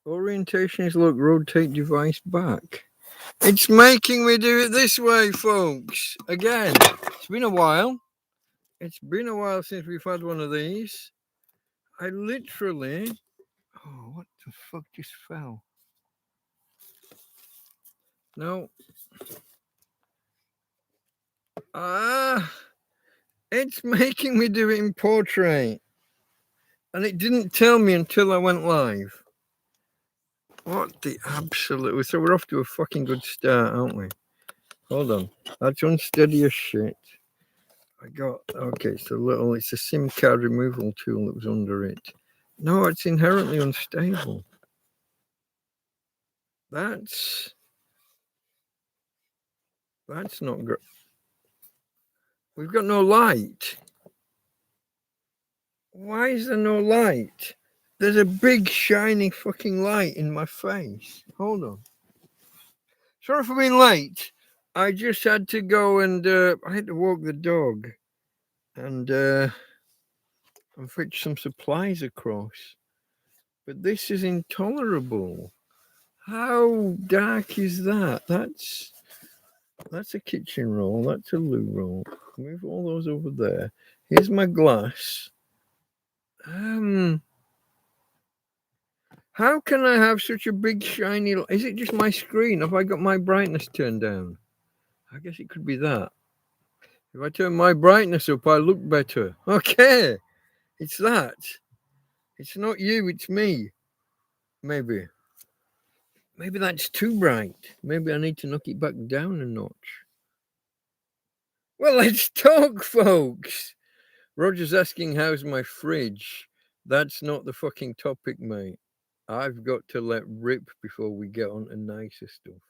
Orientation is look, rotate device back. It's making me do it this way, folks. Again, it's been a while. It's been a while since we've had one of these. I literally. Oh, what the fuck just fell? No. It's making me do it in portrait. And it didn't tell me until I went live. What the absolute. So we're off to a fucking good start, aren't we? Hold on. That's unsteady as shit. I got. Okay, it's a SIM card removal tool that was under it. No, it's inherently unstable. That's not good. We've got no light. Why is there no light? There's a big shiny fucking light in my face. Hold on. Sorry for being late. I just had to go and I had to walk the dog and fetch some supplies across. But this is intolerable. How dark is that? That's a kitchen roll. That's a loo roll. Move all those over there. Here's my glass. How can I have such a big shiny? Is it just my screen? Have I got my brightness turned down? I guess it could be that. If I turn my brightness up, I look better. Okay, it's that. It's not you. It's me. Maybe that's too bright. Maybe I need to knock it back down a notch. Well, let's talk, folks. Roger's asking, how's my fridge? That's not the fucking topic, mate. I've got to let rip before we get on to nicer stuff.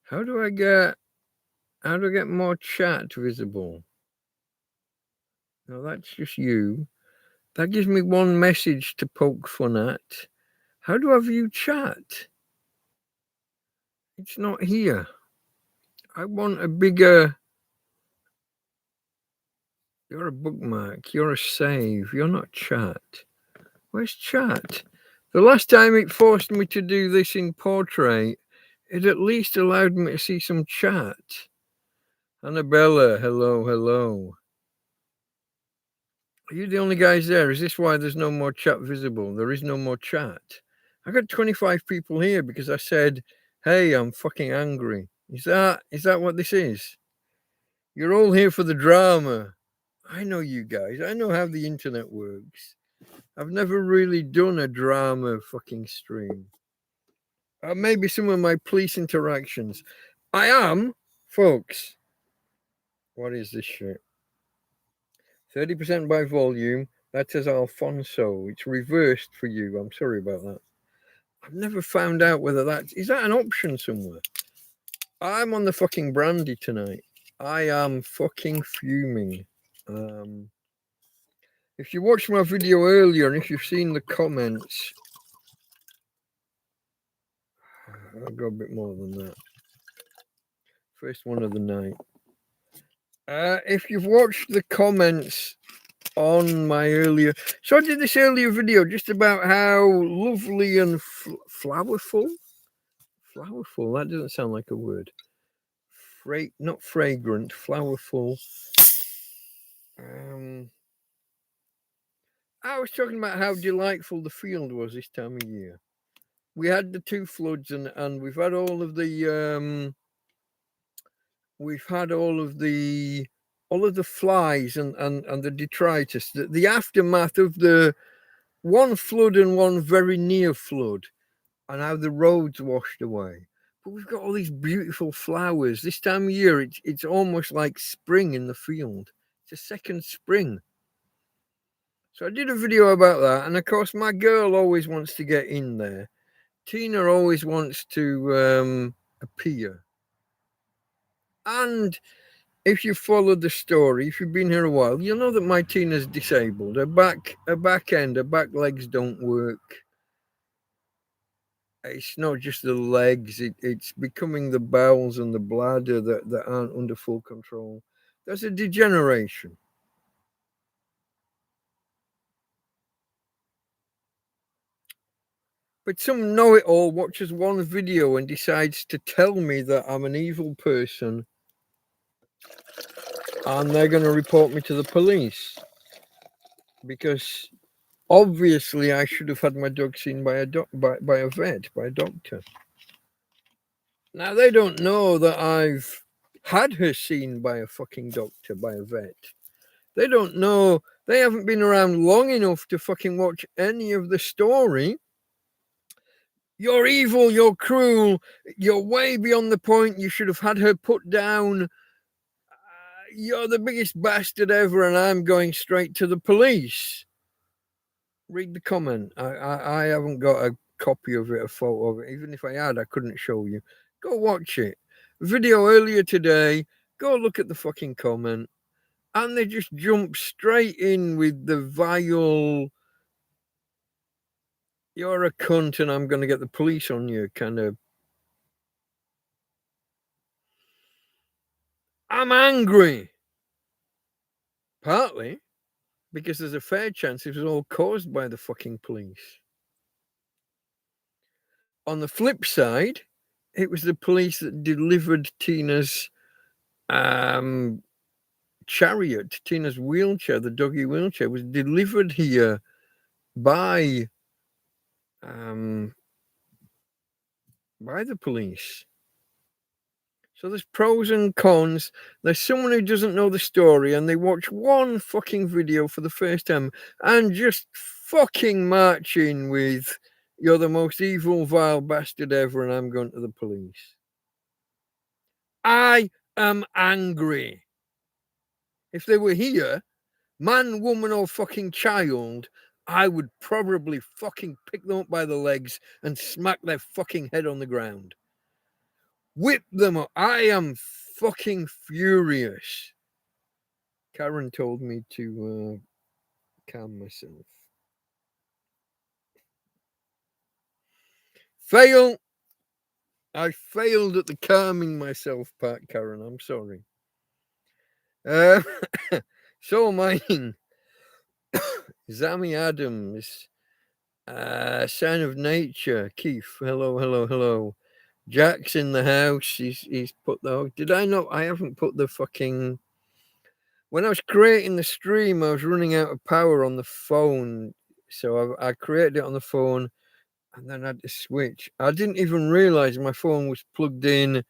How do I get more chat visible? No, that's just you. That gives me one message to poke fun at. How do I view chat? It's not here. I want a bigger. You're a bookmark. You're a save. You're not chat. Where's chat? The last time it forced me to do this in portrait, it at least allowed me to see some chat. Annabella, hello. Are you the only guys there? Is this why there's no more chat visible? There is no more chat. I got 25 people here because I said, hey, I'm fucking angry. Is that what this is? You're all here for the drama. I know you guys. I know how the internet works. I've never really done a drama fucking stream. Maybe some of my police interactions. I am, folks. What is this shit? 30% by volume. That says Alfonso. It's reversed for you. I'm sorry about that. I've never found out whether is that an option somewhere. I'm on the fucking brandy tonight. I am fucking fuming. If you watched my video earlier and if you've seen the comments, I'll go a bit more than that. First one of the night. If you've watched the comments on my earlier, so I did this earlier video just about how lovely and flowerful. Flowerful. That doesn't sound like a word. Not fragrant. Flowerful. I was talking about how delightful the field was this time of year. We had the two floods and we've had all of the flies and the detritus, the aftermath of the one flood and one very near flood, and how the roads washed away. But we've got all these beautiful flowers. This time of year, it's almost like spring in the field. It's a second spring. So I did a video about that, and of course my girl always wants to get in there. Tina always wants to appear. And if you followed the story, if you've been here a while, you'll know that my Tina's disabled. Her back legs don't work. It's not just the legs, it's becoming the bowels and the bladder that aren't under full control. There's a degeneration. But some know-it-all watches one video and decides to tell me that I'm an evil person and they're going to report me to the police because obviously I should have had my dog seen by a vet, by a doctor. Now, they don't know that I've had her seen by a fucking doctor, by a vet. They don't know. They haven't been around long enough to fucking watch any of the story. You're evil, you're cruel, you're way beyond the point. You should have had her put down. You're the biggest bastard ever, and I'm going straight to the police. Read the comment. I haven't got a copy of it, a photo of it. Even if I had, I couldn't show you. Go watch it. Video earlier today. Go look at the fucking comment. And they just jump straight in with the vile, you're a cunt and I'm going to get the police on you kind of. I'm angry. Partly because there's a fair chance it was all caused by the fucking police. On the flip side, it was the police that delivered Tina's chariot, Tina's wheelchair, the doggy wheelchair, was delivered here by the police. So there's pros and cons. There's someone who doesn't know the story and they watch one fucking video for the first time and just fucking march in with, you're the most evil, vile bastard ever and I'm going to the police. I am angry. If they were here, man, woman, or fucking child, I would probably fucking pick them up by the legs and smack their fucking head on the ground. Whip them up. I am fucking furious. Karen told me to calm myself. Fail. I failed at the calming myself part, Karen. I'm sorry. So mine. Zami Adams. Sign of Nature. Keith. Hello. Jack's in the house. He's put the. Did I not? I haven't put the fucking. When I was creating the stream, I was running out of power on the phone. So I created it on the phone and then I had to switch. I didn't even realize my phone was plugged in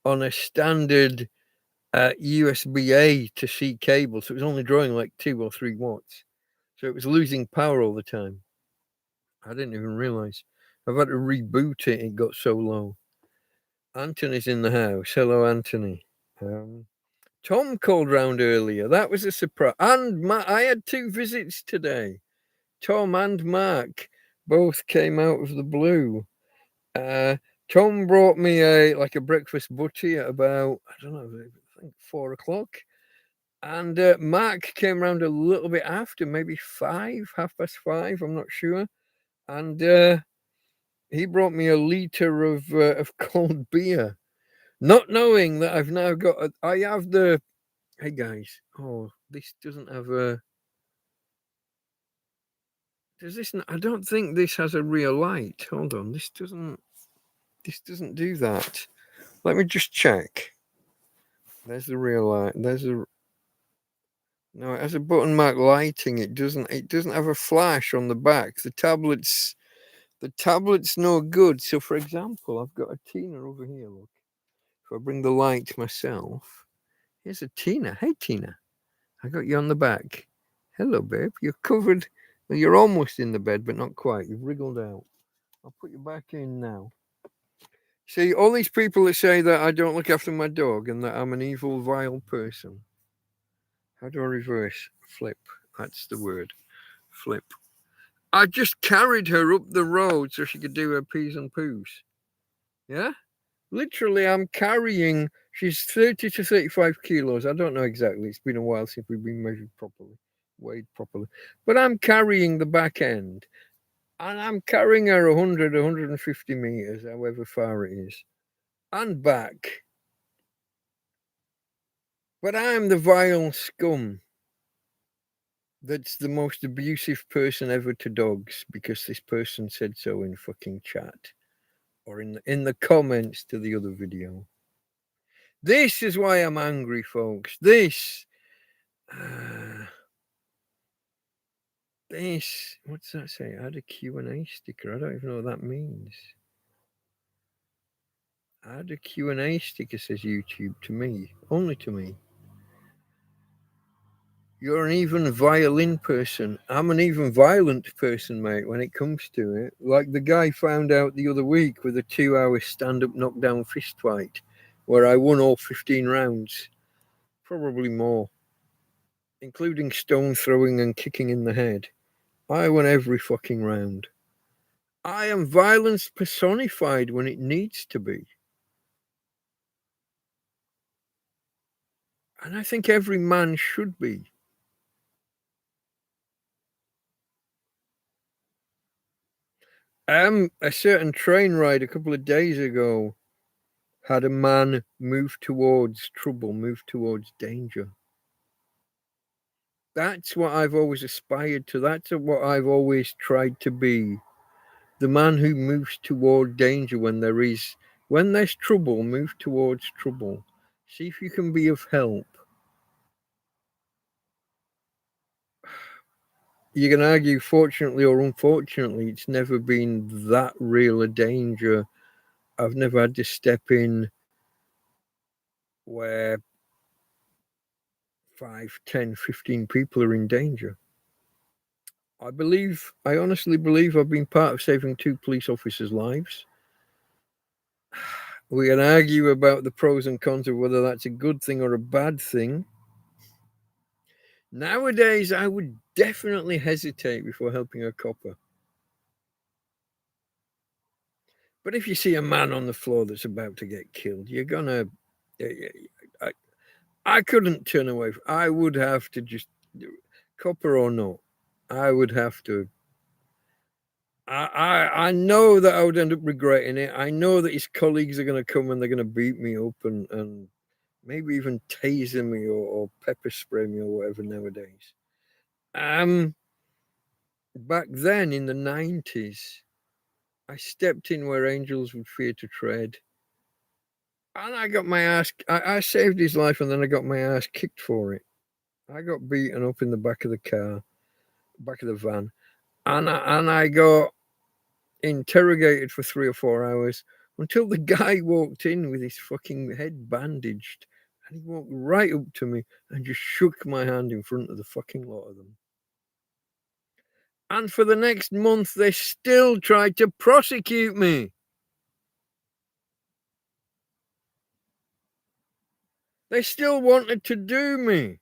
on a standard USB-A to C cable. So it was only drawing like 2 or 3 watts. So it was losing power all the time. I didn't even realize. I've had to reboot it. It got so low. Anthony's in the house. Hello, Anthony. Tom called round earlier. That was a surprise. And I had 2 visits today. Tom and Mark both came out of the blue. Tom brought me a breakfast butty at about, I don't know, I think 4 o'clock. And Mark came round a little bit after, maybe 5, 5:30, I'm not sure. And he brought me a litre of cold beer. Not knowing that I've now got I have the. Hey guys, this doesn't have a. Does this? I don't think this has a real light. Hold on, this doesn't do that. Let me just check. There's the real light. No, it has a button mark lighting. It doesn't have a flash on the back. The tablet's no good. So for example, I've got a Tina over here. Look. If I bring the light myself, here's a Tina. Hey, Tina. I got you on the back. Hello, babe. You're covered. Well, you're almost in the bed, but not quite. You've wriggled out. I'll put you back in now. See, all these people that say that I don't look after my dog and that I'm an evil, vile person. How do I reverse? Flip. That's the word. Flip. I just carried her up the road so she could do her peas and poos. Yeah? Literally, I'm carrying. She's 30 to 35 kilos. I don't know exactly. It's been a while since we've been weighed properly. But I'm carrying the back end. And I'm carrying her 100, 150 meters, however far it is. And back. But I'm the vile scum. That's the most abusive person ever to dogs because this person said so in fucking chat or in the comments to the other video. This is why I'm angry, folks. This, what's that say? Add a Q&A sticker. I don't even know what that means. Add a Q&A sticker, says YouTube to me. Only to me. You're an even violin person. I'm an even violent person, mate, when it comes to it. Like the guy found out the other week with a 2-hour stand-up knockdown fist fight where I won all 15 rounds. Probably more. Including stone throwing and kicking in the head. I won every fucking round. I am violence personified when it needs to be. And I think every man should be. A certain train ride a couple of days ago had a man move towards trouble, move towards danger. That's what I've always aspired to. That's what I've always tried to be. The man who moves toward danger when there's trouble, move towards trouble. See if you can be of help. You can argue, fortunately or unfortunately, it's never been that real a danger. I've never had to step in where 5, 10, 15 people are in danger. I honestly believe I've been part of saving 2 police officers' lives. We can argue about the pros and cons of whether that's a good thing or a bad thing. Nowadays, I would definitely hesitate before helping a copper. But if you see a man on the floor that's about to get killed, you're gonna. I couldn't turn away. I would have to just, copper or not, I would have to. I know that I would end up regretting it. I know that his colleagues are going to come and they're going to beat me up and maybe even taser me or pepper spray me or whatever nowadays. Back then in the 90s, I stepped in where angels would fear to tread. And I got my ass, I saved his life and then I got my ass kicked for it. I got beaten up in the back of the car, back of the van. And I got interrogated for 3 or 4 hours until the guy walked in with his fucking head bandaged. And he walked right up to me and just shook my hand in front of the fucking lot of them. And for the next month, they still tried to prosecute me. They still wanted to do me.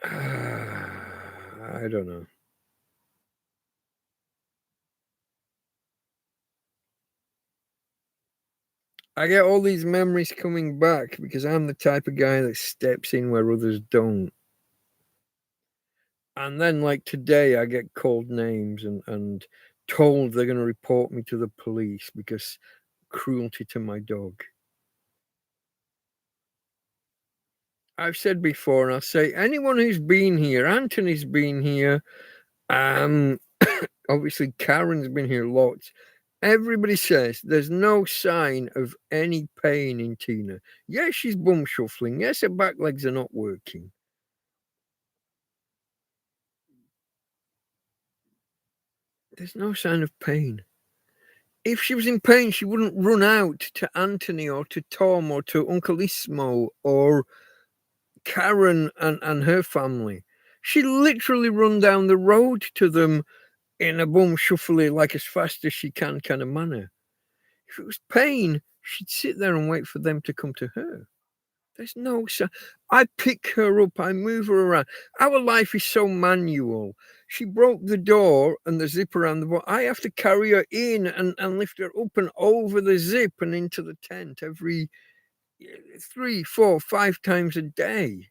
I don't know. I get all these memories coming back because I'm the type of guy that steps in where others don't. And then, like today, I get called names and told they're going to report me to the police because cruelty to my dog. I've said before, and I'll say, anyone who's been here, Anthony's been here, obviously Karen's been here lots. Everybody says there's no sign of any pain in Tina. Yes, she's bum shuffling. Yes, her back legs are not working. There's no sign of pain. If she was in pain, she wouldn't run out to Anthony or to Tom or to Uncle Ismo or Karen and her family. She literally run down the road to them in a bum shuffly, like as fast as she can kind of manner. If it was pain, she'd sit there and wait for them to come to her. There's no sign. I pick her up, I move her around. Our life is so manual. She broke the door and the zip around the bottom. I have to carry her in and lift her up and over the zip and into the tent every 3, 4, 5 times a day.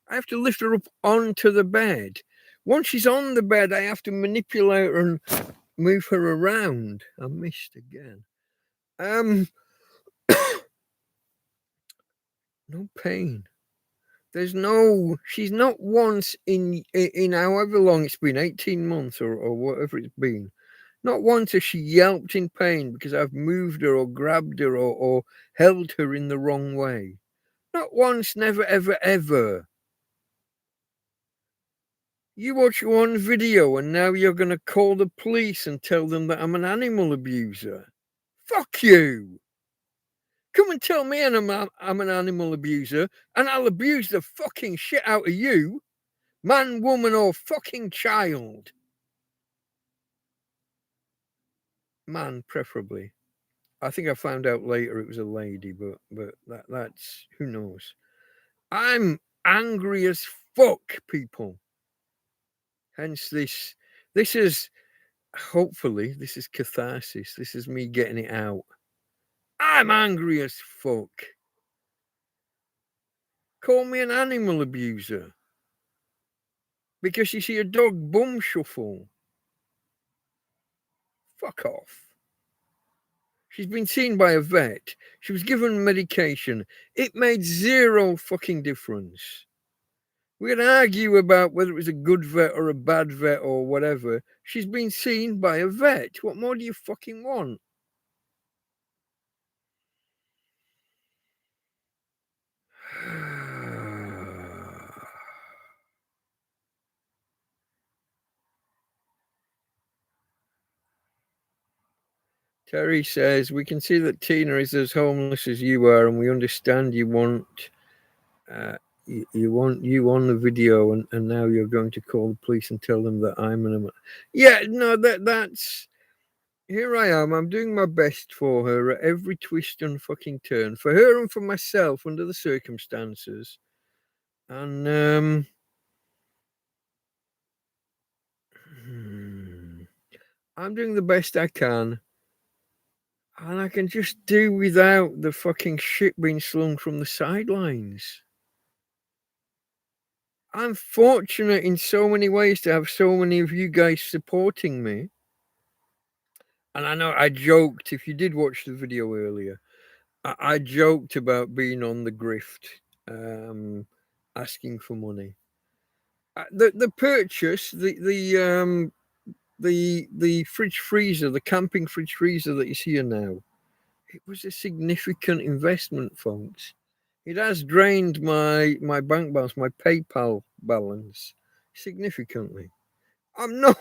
I have to lift her up onto the bed. Once she's on the bed, I have to manipulate her and move her around. I missed again. No pain. There's no. She's not once in however long it's been, 18 months or whatever it's been. Not once has she yelped in pain because I've moved her or grabbed her or held her in the wrong way. Not once, never, ever, ever. You watch one video and now you're going to call the police and tell them that I'm an animal abuser. Fuck you. Come and tell me I'm an animal abuser and I'll abuse the fucking shit out of you. Man, woman, or fucking child. Man, preferably. I think I found out later it was a lady, but that's who knows. I'm angry as fuck, people. Hence this is hopefully this is catharsis. This is me getting it out. I'm angry as fuck. Call me an animal abuser. Because you see a dog bum shuffle. Fuck off. She's been seen by a vet. She was given medication. It made zero fucking difference. We can argue about whether it was a good vet or a bad vet or whatever. She's been seen by a vet. What more do you fucking want? Terry says, we can see that Tina is as homeless as you are, and we understand you want you on the video, and now you're going to call the police and tell them that I'm an... Yeah, no, that's... Here I am. I'm doing my best for her at every twist and fucking turn. For her and for myself under the circumstances. And, I'm doing the best I can. And I can just do without the fucking shit being slung from the sidelines. I'm fortunate in so many ways to have so many of you guys supporting me. And I know I joked, if you did watch the video earlier, I joked about being on the grift, asking for money. The purchase, the fridge freezer, the camping fridge freezer that is here now, it was a significant investment, folks. It has drained my bank balance, my PayPal balance, significantly. I'm not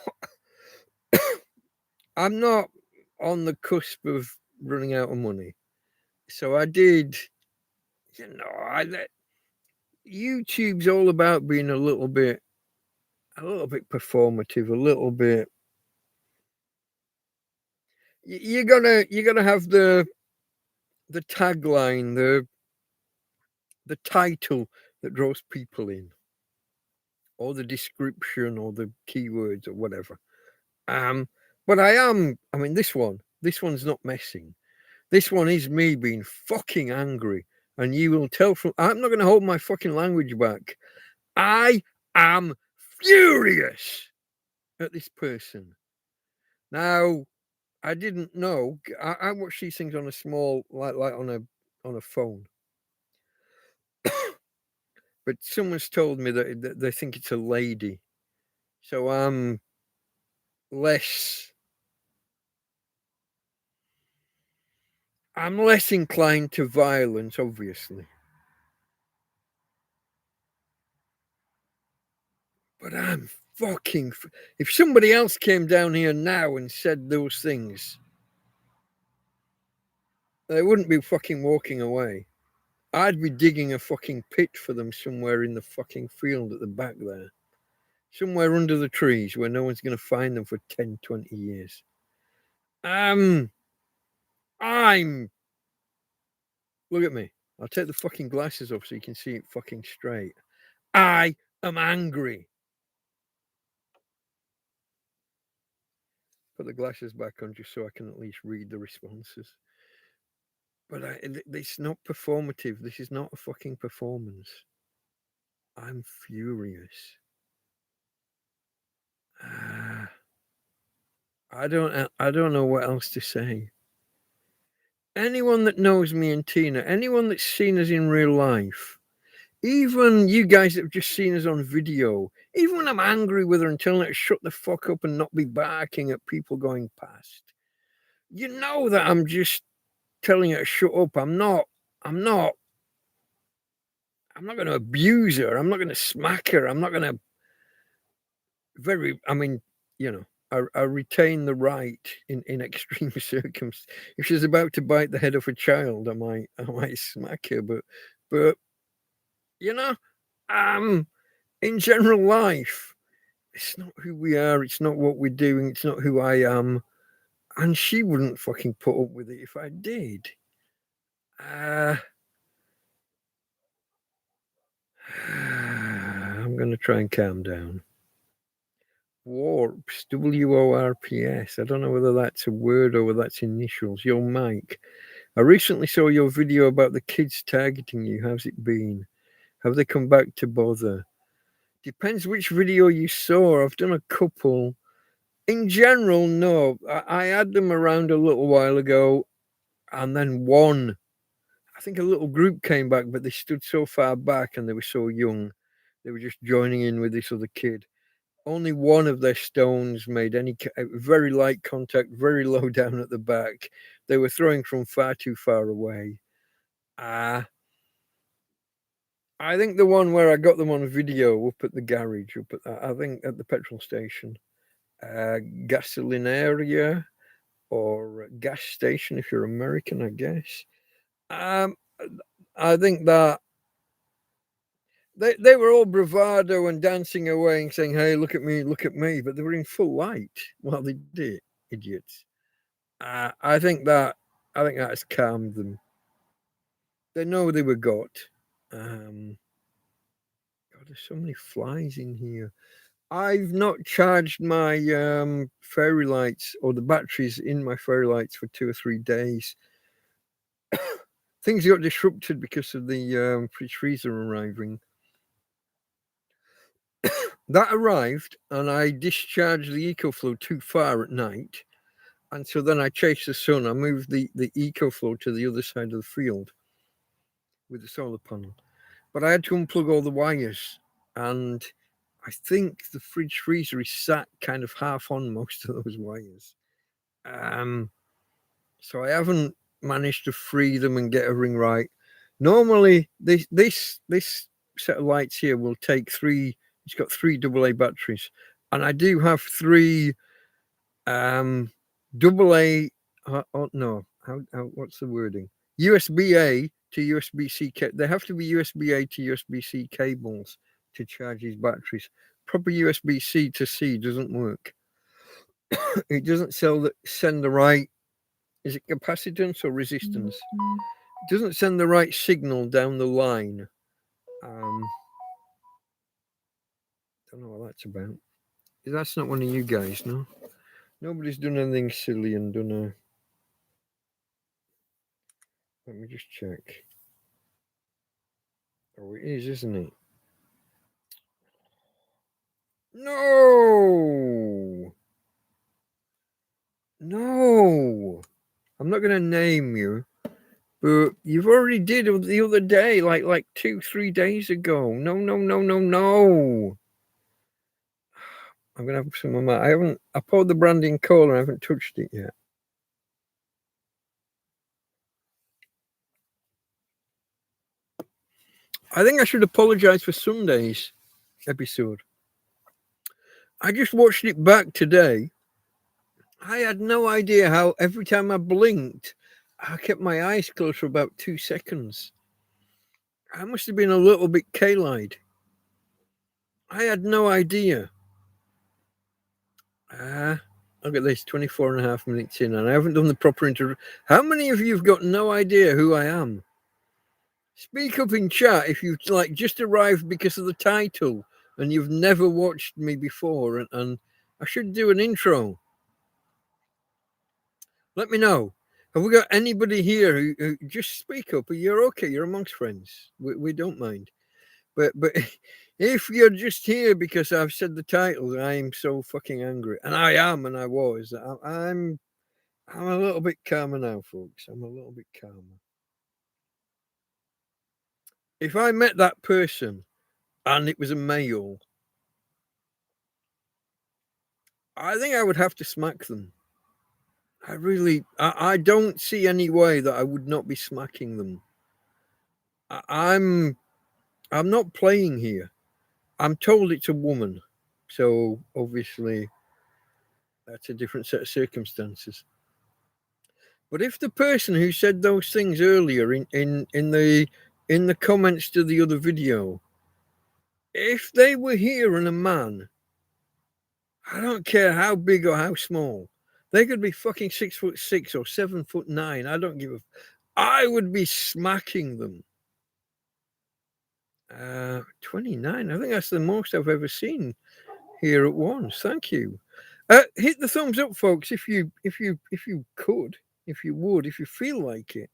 on the cusp of running out of money. So I did, YouTube's all about being a little bit performative, a little bit. You gotta have the tagline, the title that draws people in, or the description, or the keywords, or whatever. But I mean, this one's not messing. This one is me being fucking angry, and you will tell from. I'm not going to hold my fucking language back. I am furious at this person. Now, I didn't know. I watch these things on a small, like on a phone. But someone's told me that they think it's a lady, so I'm less inclined to violence, obviously. But I'm fucking... If somebody else came down here now and said those things, they wouldn't be fucking walking away. I'd be digging a fucking pit for them somewhere in the fucking field at the back there. Somewhere under the trees where no one's going to find them for 10, 20 years. I'm... Look at me. I'll take the fucking glasses off so you can see it fucking straight. I am angry. Put the glasses back on just so I can at least read the responses. But it's not performative. This is not a fucking performance. I'm furious. I don't know what else to say. Anyone that knows me and Tina, anyone that's seen us in real life, even you guys that have just seen us on video, even when I'm angry with her and telling her to shut the fuck up and not be barking at people going past, you know that I'm just telling her to shut up. I'm not going to abuse her. I'm not going to smack her. I'm not going to I retain the right in extreme circumstances. If she's about to bite the head off a child, I might smack her. But you know, in general life, it's not who we are. It's not what we're doing. It's not who I am. And she wouldn't fucking put up with it if I did. I'm gonna try and calm down. Warps, WORPS. I don't know whether that's a word or whether that's initials. Your mic. I recently saw your video about the kids targeting you. How's it been? Have they come back to bother? Depends which video you saw. I've done a couple. In general, no. I had them around a little while ago, and then one. I think a little group came back, but they stood so far back and they were so young. They were just joining in with this other kid. Only one of their stones made any very light contact, very low down at the back. They were throwing from far too far away. I think the one where I got them on video up at the garage, I think at the petrol station, Gasolinaria or gas station if you're American, I guess. I think that they were all bravado and dancing away and saying, "Hey, look at me, but they were in full light while they did it, idiots. I think that has calmed them. They know they were got. God, there's so many flies in here. I've not charged my fairy lights or the batteries in my fairy lights for 2 or 3 days. Things got disrupted because of the fridge freezer arriving. That arrived, and I discharged the EcoFlow too far at night. And so then I chased the sun. I moved the EcoFlow to the other side of the field with the solar panel. But I had to unplug all the wires. And I think the fridge freezer is sat kind of half on most of those wires. So I haven't managed to free them and get everything right. Normally, this set of lights here will take 3. It's got 3 AA batteries, and I do have 3 AA. No, how what's the wording? USB-A to USB-C. They have to be USB-A to USB-C cables to charge these batteries. Proper USB-C to C doesn't work. It doesn't send the right. Is it capacitance or resistance? It doesn't send the right signal down the line. Don't know what that's about. That's not one of you guys, no? Nobody's done anything silly and done a... Let me just check. Oh, it is, isn't it? No! I'm not going to name you, but you've already did it the other day, like 2-3 days ago. No. I'm going to have some of my... I poured the brandy in cola and I haven't touched it yet. I think I should apologize for Sunday's episode. I just watched it back today. I had no idea how every time I blinked, I kept my eyes closed for about 2 seconds. I must have been a little bit K-eyed. I had no idea. Look at this, 24 and a half minutes in, and I haven't done the proper intro. How many of you have got no idea who I am? Speak up in chat if you've just arrived because of the title and you've never watched me before, and I should do an intro. Let me know. Have we got anybody here who just speak up? You're okay. You're amongst friends. We don't mind. But If you're just here because I've said the titles, I am so fucking angry, and I am, and I was. I'm a little bit calmer now, folks. I'm a little bit calmer. If I met that person and it was a male, I think I would have to smack them. I don't see any way that I would not be smacking them. I'm not playing here. I'm told it's a woman, so obviously that's a different set of circumstances. But if the person who said those things earlier in the comments to the other video, if they were here and a man, I don't care how big or how small, they could be fucking 6'6" or 7'9". I don't give a. I would be smacking them. 29. I think that's the most I've ever seen here at once. Thank you. Hit the thumbs up, folks, if you could, if you would, if you feel like it.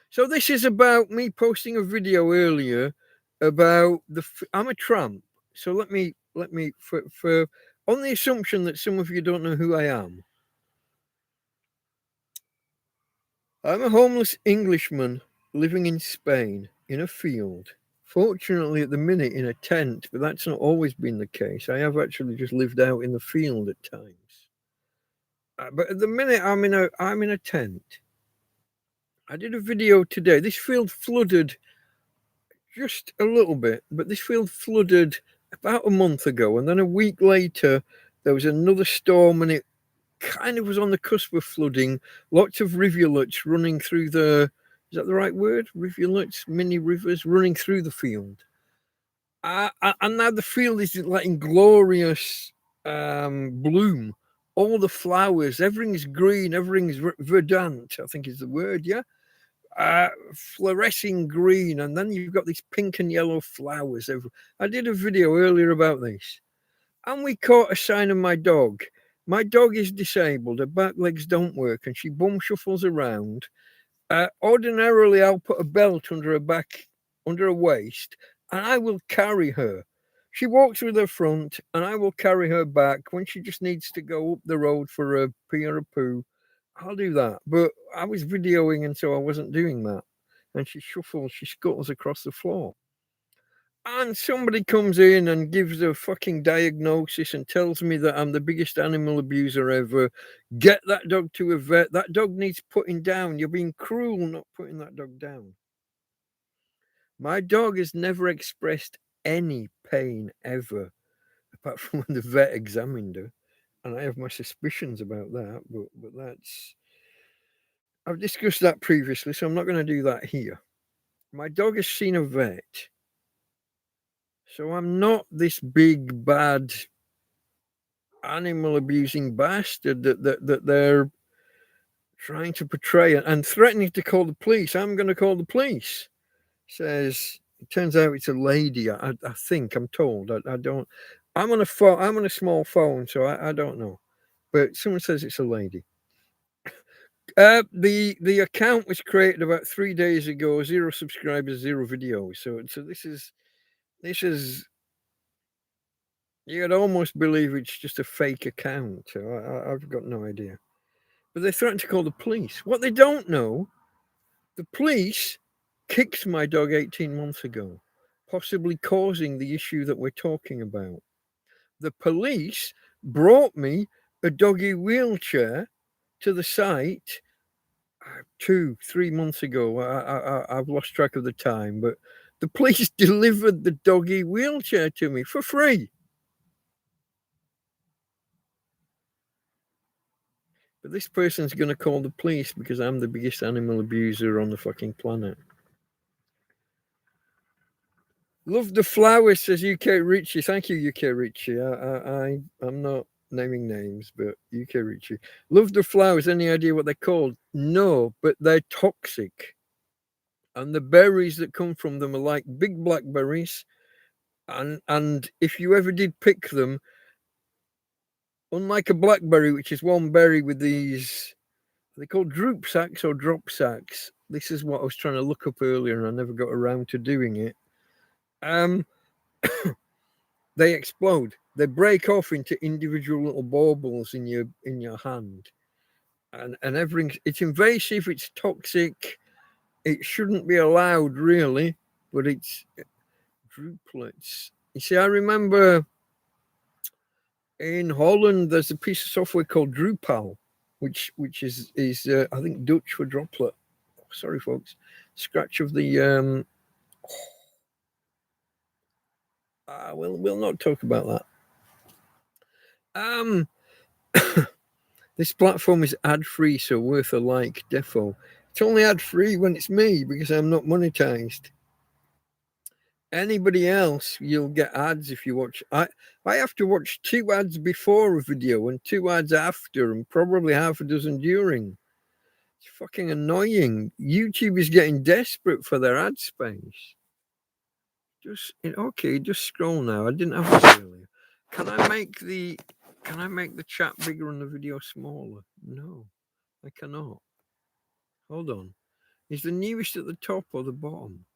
So this is about me posting a video earlier about I'm a tramp. So let me for on the assumption that some of you don't know who I am. I'm a homeless Englishman living in Spain in a field. Fortunately, at the minute in a tent, but that's not always been the case. I have actually just lived out in the field at times. But at the minute, I'm in a tent. I did a video today. This field flooded just a little bit, but this field flooded about a month ago, and then a week later there was another storm, and it kind of was on the cusp of flooding. Lots of rivulets running through the. Is that the right word? Rivulets, mini rivers running through the field. And now the field is like in glorious bloom. All the flowers, everything's green, everything's verdant, I think is the word, yeah? Fluorescing green, and then you've got these pink and yellow flowers. I did a video earlier about this, and we caught a sign of my dog. My dog is disabled, her back legs don't work, and she bum shuffles around. Ordinarily, I'll put a belt under her back, under her waist, and I will carry her. She walks with her front, and I will carry her back when she just needs to go up the road for a pee or a poo. I'll do that. But I was videoing, and so I wasn't doing that. And she scuttles across the floor. And somebody comes in and gives a fucking diagnosis and tells me that I'm the biggest animal abuser ever. Get that dog to a vet. That dog needs putting down. You're being cruel not putting that dog down. My dog has never expressed any pain ever, apart from when the vet examined her. And I have my suspicions about that, but that's. I've discussed that previously, so I'm not going to do that here. My dog has seen a vet. So I'm not this big, bad, animal abusing bastard that they're trying to portray and threatening to call the police. I'm going to call the police. Says, it turns out it's a lady. I think, I'm told. I don't. I'm on a phone. I'm on a small phone, so I don't know. But someone says it's a lady. The account was created about 3 days ago. 0 subscribers, 0 videos. So this is. You'd almost believe it's just a fake account. So I've got no idea. But they threatened to call the police. What they don't know, the police kicked my dog 18 months ago, possibly causing the issue that we're talking about. The police brought me a doggy wheelchair to the site 2-3 months ago. I've lost track of the time, but the police delivered the doggy wheelchair to me for free. But this person's going to call the police because I'm the biggest animal abuser on the fucking planet. Love the flowers, says UK Richie. Thank you, UK Richie. I'm not naming names, but UK Richie. Love the flowers. Any idea what they're called? No, but they're toxic. And the berries that come from them are like big blackberries. And if you ever did pick them, unlike a blackberry, which is one berry with these, are they called droop sacks or drop sacks? This is what I was trying to look up earlier, and I never got around to doing it. they explode. They break off into individual little baubles in your hand, and everything. It's invasive. It's toxic. It shouldn't be allowed, really. But it's droplets. You see, I remember in Holland there's a piece of software called Drupal, which is I think Dutch for droplet. Oh, sorry, folks. Scratch of the we'll not talk about that. This platform is ad-free, so worth a like, defo. It's only ad-free when it's me because I'm not monetized. Anybody else, you'll get ads if you watch. I have to watch 2 ads before a video and 2 ads after, and probably half a dozen during. It's fucking annoying. YouTube is getting desperate for their ad space. Just scroll now. I didn't have this earlier. Can I make the chat bigger and the video smaller? No, I cannot. Hold on. Is the newest at the top or the bottom?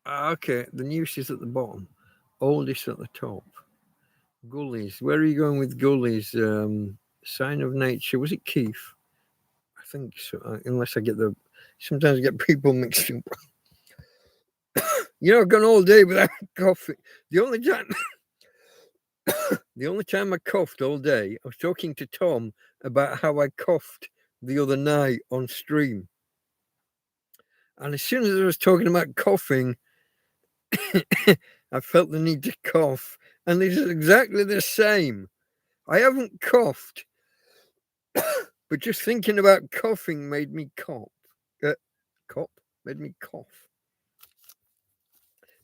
Okay, the newest is at the bottom. Oldest at the top. Gullies. Where are you going with Gullies? Sign of Nature. Was it Keith? I think so. Unless I get sometimes I get people mixed up. I've gone all day without coffee. The only time I coughed all day, I was talking to Tom about how I coughed the other night on stream. And as soon as I was talking about coughing, I felt the need to cough. And this is exactly the same. I haven't coughed, but just thinking about coughing made me cough. Made me cough.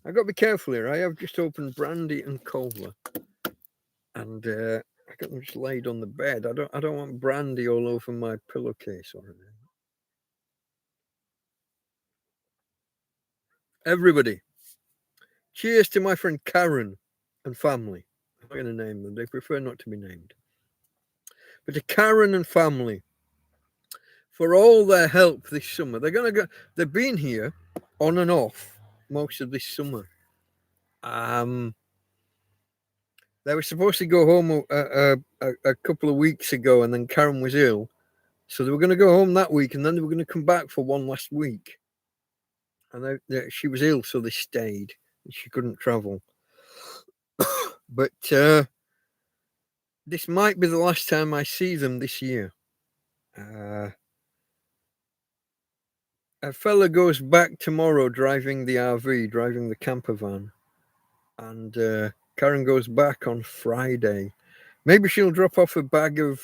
I've got to be careful here. I have just opened brandy and cola. And I got them just laid on the bed. I don't want brandy all over my pillowcase or anything. Everybody, cheers to my friend Karen and family. I'm not going to name them. They prefer not to be named. But to Karen and family, for all their help this summer. They've been here on and off most of this summer. They were supposed to go home a couple of weeks ago, and then Karen was ill. So they were going to go home that week, and then they were going to come back for one last week. And she was ill, so they stayed. She couldn't travel. But this might be the last time I see them this year. A fella goes back tomorrow driving the RV, driving the camper van. And Karen goes back on Friday. Maybe she'll drop off a bag of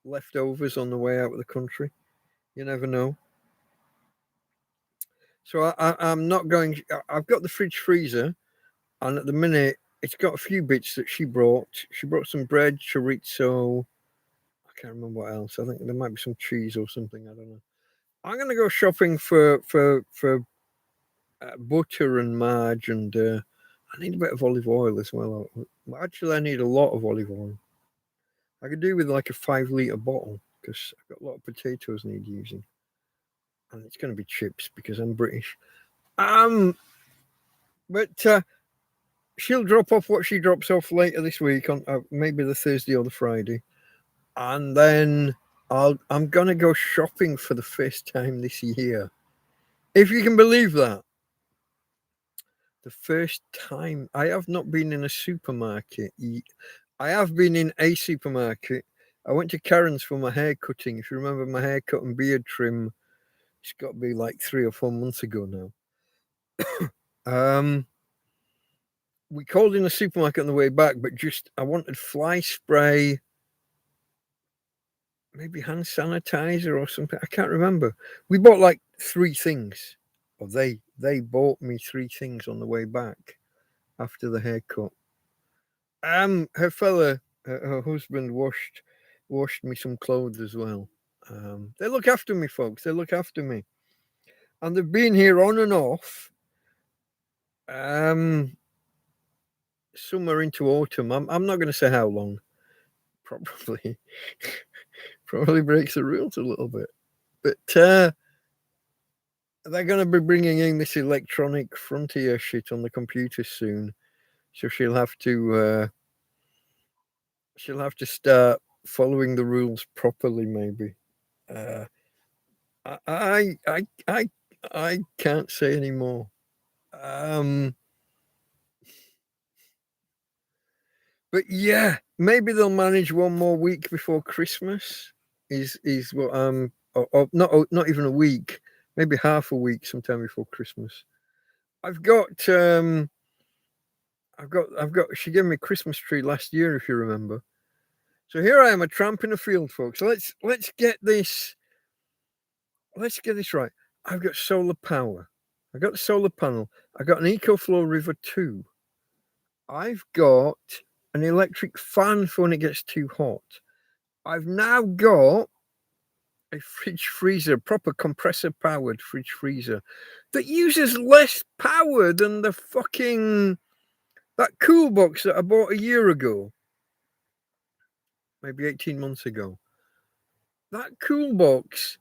leftovers on the way out of the country. You never know. So I'm not going. I've got the fridge freezer, and at the minute it's got a few bits that she brought. She brought some bread, chorizo. I can't remember what else. I think there might be some cheese or something. I don't know. I'm gonna go shopping for butter and marge, and I need a bit of olive oil as well. Actually, I need a lot of olive oil. I could do with like a 5-litre bottle because I've got a lot of potatoes need using. And it's going to be chips because I'm British. But she'll drop off what she drops off later this week on maybe the Thursday or the Friday. And then I'm going to go shopping for the first time this year. If you can believe that. The first time I have not been in a supermarket. I have been in a supermarket. I went to Karen's for my hair cutting. If you remember my haircut and beard trim, it's got to be like 3 or 4 months ago now. We called in a supermarket on the way back, but I wanted fly spray, maybe hand sanitizer or something. I can't remember. We bought like 3 things. Or they bought me 3 things on the way back after the haircut. Her fella, her husband washed me some clothes as well. They look after me, folks. They look after me. And they've been here on and off. Summer into autumn. I'm not going to say how long. Probably breaks the rules a little bit. But they're going to be bringing in this electronic frontier shit on the computer soon, so she'll have to start following the rules properly. Maybe. I can't say anymore. But yeah, maybe they'll manage one more week before Christmas. Is what or not even a week, maybe half a week, sometime before Christmas. I've got. She gave me a Christmas tree last year, if you remember. So here I am, a tramp in a field, folks. Let's get this. Let's get this right. I've got solar power. I got the solar panel. I got an EcoFlow River 2. I've got an electric fan for when it gets too hot. I've now got a fridge freezer, proper compressor powered fridge freezer that uses less power than the fucking that cool box that I bought a year ago, maybe 18 months ago. That cool box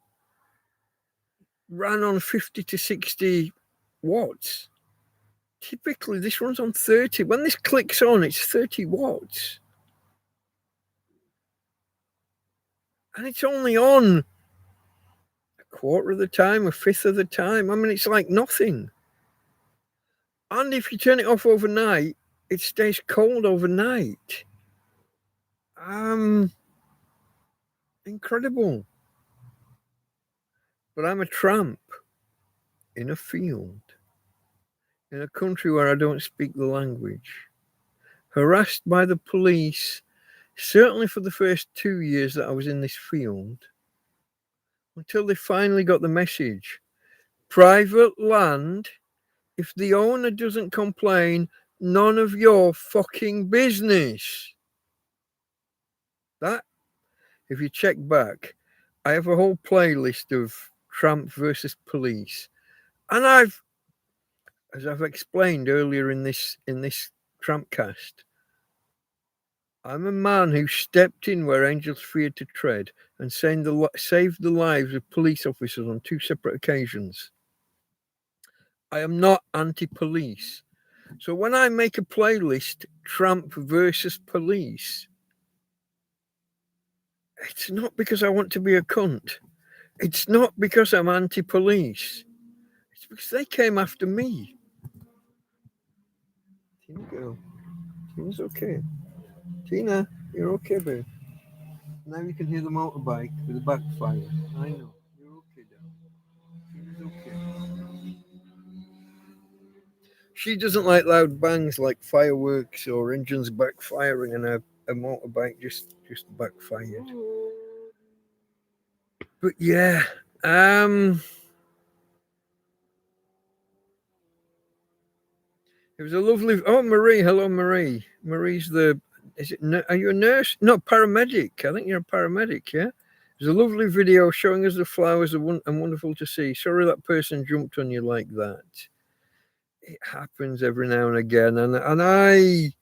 ran on 50 to 60 watts. Typically, this runs on 30. When this clicks on, it's 30 watts. And it's only on a quarter of the time, a fifth of the time. I mean, it's like nothing. And if you turn it off overnight, it stays cold overnight. Incredible. But I'm a tramp in a field, in a country where I don't speak the language, harassed by the police, certainly for the first 2 years that I was in this field, until they finally got the message. Private land, if the owner doesn't complain, none of your fucking business. That, if you check back, I have a whole playlist of Tramp versus police. And as I've explained earlier in this TrampCast, I'm a man who stepped in where angels feared to tread and saved the lives of police officers on 2 separate occasions. I am not anti-police. So when I make a playlist, Tramp versus police, it's not because I want to be a cunt. It's not because I'm anti-police. It's because they came after me. Tina, go. Tina's okay. Tina, you're okay, babe. Now you can hear the motorbike with the backfire. I know. You're okay, darling. Tina's okay. She doesn't like loud bangs like fireworks or engines backfiring, and a motorbike just backfired. But yeah, it was a lovely. Oh, Marie, hello, Marie. Marie's are you a nurse? No, paramedic. I think you're a paramedic. Yeah. There's a lovely video showing us the flowers and wonderful to see. Sorry that person jumped on you like that. It happens every now and again, and I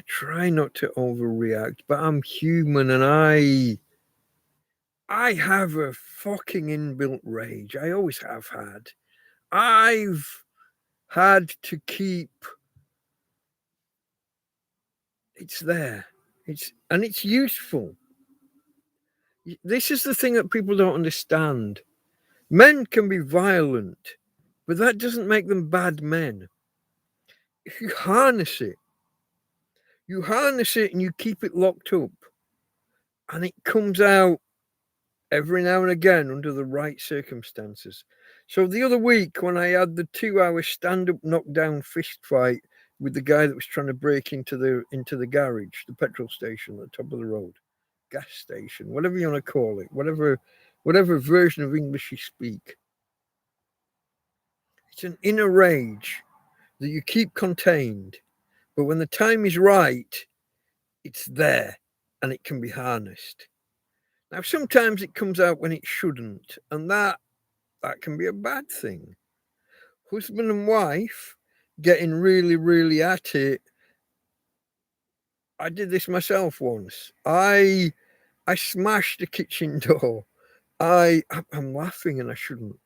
try not to overreact, but I'm human, and I have a fucking inbuilt rage. I always have had. I've had to keep. It's there. It's useful. This is the thing that people don't understand. Men can be violent, but that doesn't make them bad men. If you harness it and you keep it locked up, and it comes out every now and again under the right circumstances. So the other week when I had the 2-hour stand-up knockdown fist fight with the guy that was trying to break into the garage, the petrol station at the top of the road, gas station, whatever you want to call it, whatever version of English you speak. It's an inner rage that you keep contained, but when the time is right, it's there and it can be harnessed. Now, sometimes it comes out when it shouldn't, and that can be a bad thing. Husband and wife getting really, really at it. I did this myself once. I smashed the kitchen door I'm laughing and I shouldn't.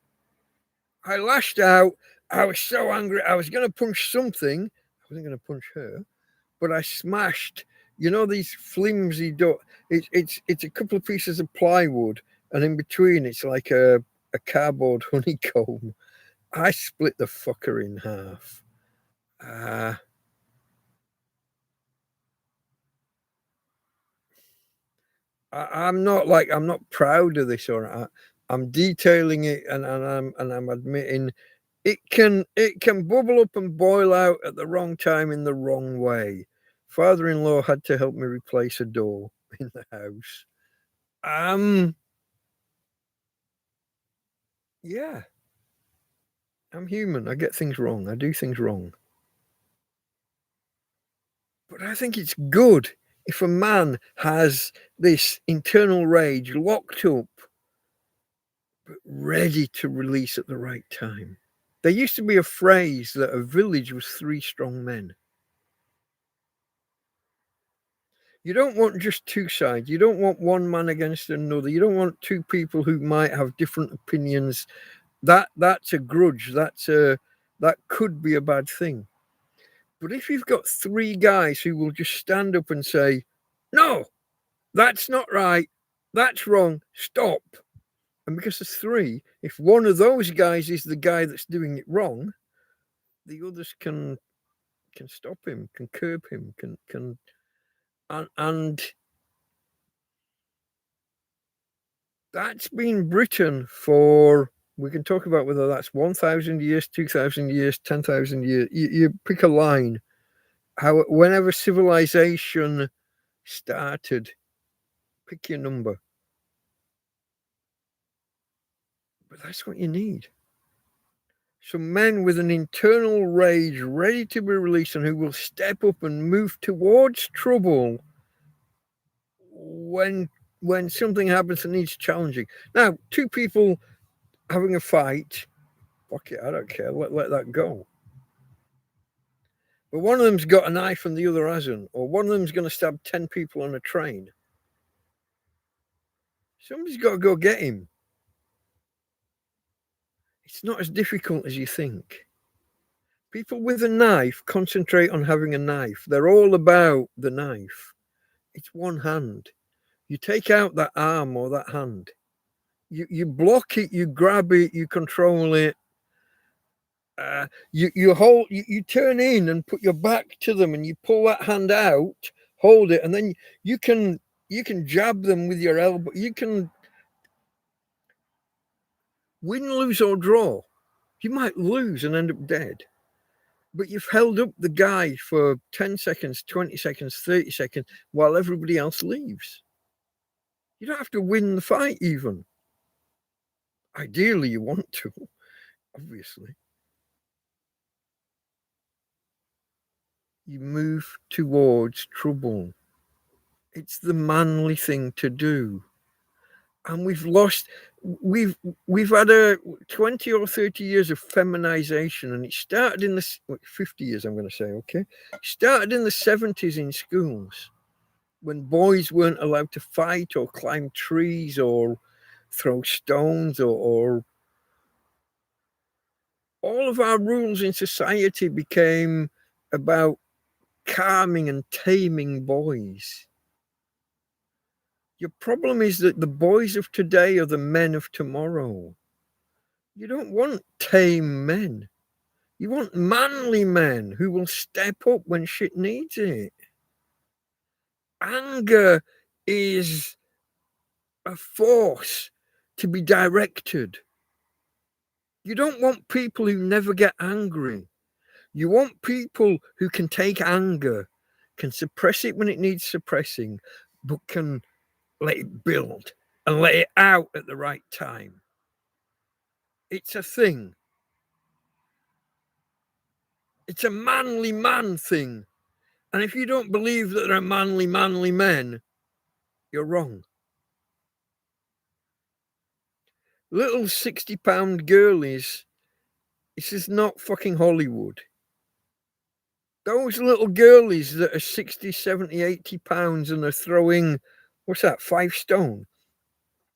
I lashed out. I was so angry. I was going to punch something. I wasn't going to punch her, but I smashed. You know these flimsy it's a couple of pieces of plywood, and in between it's like a cardboard honeycomb. I split the fucker in half. I'm not proud of this, I'm detailing it, and I'm admitting it can bubble up and boil out at the wrong time in the wrong way. Father-in-law had to help me replace a door in the house. Yeah, I'm human. I get things wrong. I do things wrong. But I think it's good if a man has this internal rage locked up, but ready to release at the right time. There used to be a phrase that a village was 3 strong men. You don't want just 2 sides. You don't want one man against another. You don't want 2 people who might have different opinions. That's a grudge. That could be a bad thing. But if you've got 3 guys who will just stand up and say, "No, that's not right. That's wrong. Stop." And because there's 3, if one of those guys is the guy that's doing it wrong, the others can stop him, can curb him, can and that's been Britain for. We can talk about whether that's 1,000 years, 2,000 years, 10,000 years. You pick a line. Whenever civilization started, pick your number. But that's what you need. Some men with an internal rage ready to be released and who will step up and move towards trouble when something happens that needs challenging. Now, 2 people having a fight, fuck it, I don't care. Let that go. But one of them's got a knife and the other hasn't, or one of them's going to stab 10 people on a train. Somebody's got to go get him. It's not as difficult as you think. People with a knife concentrate on having a knife. They're all about the knife. It's one hand. You take out that arm or that hand. You block it, you grab it, you control it. You turn in and put your back to them, and you pull that hand out, hold it, and then you can jab them with your elbow. You can win, lose, or draw. You might lose and end up dead, but you've held up the guy for 10 seconds, 20 seconds, 30 seconds while everybody else leaves. You don't have to win the fight, even. Ideally, you want to, obviously. You move towards trouble. It's the manly thing to do. And we've had a 20 or 30 years of feminization, and it started in the 50 years, I'm going to say, okay? It started in the 70s in schools when boys weren't allowed to fight or climb trees or throw stones or all of our rules in society became about calming and taming boys. Your problem is that the boys of today are the men of tomorrow. You don't want tame men. You want manly men who will step up when shit needs it. Anger is a force to be directed. You don't want people who never get angry. You want people who can take anger, can suppress it when it needs suppressing, but can let it build and let it out at the right time. It's a thing. It's a manly man thing. And if you don't believe that there are manly men, you're wrong. Little 60-pound girlies, this is not fucking Hollywood. Those little girlies that are 60, 70, 80 pounds and are throwing, what's that, 5 stone?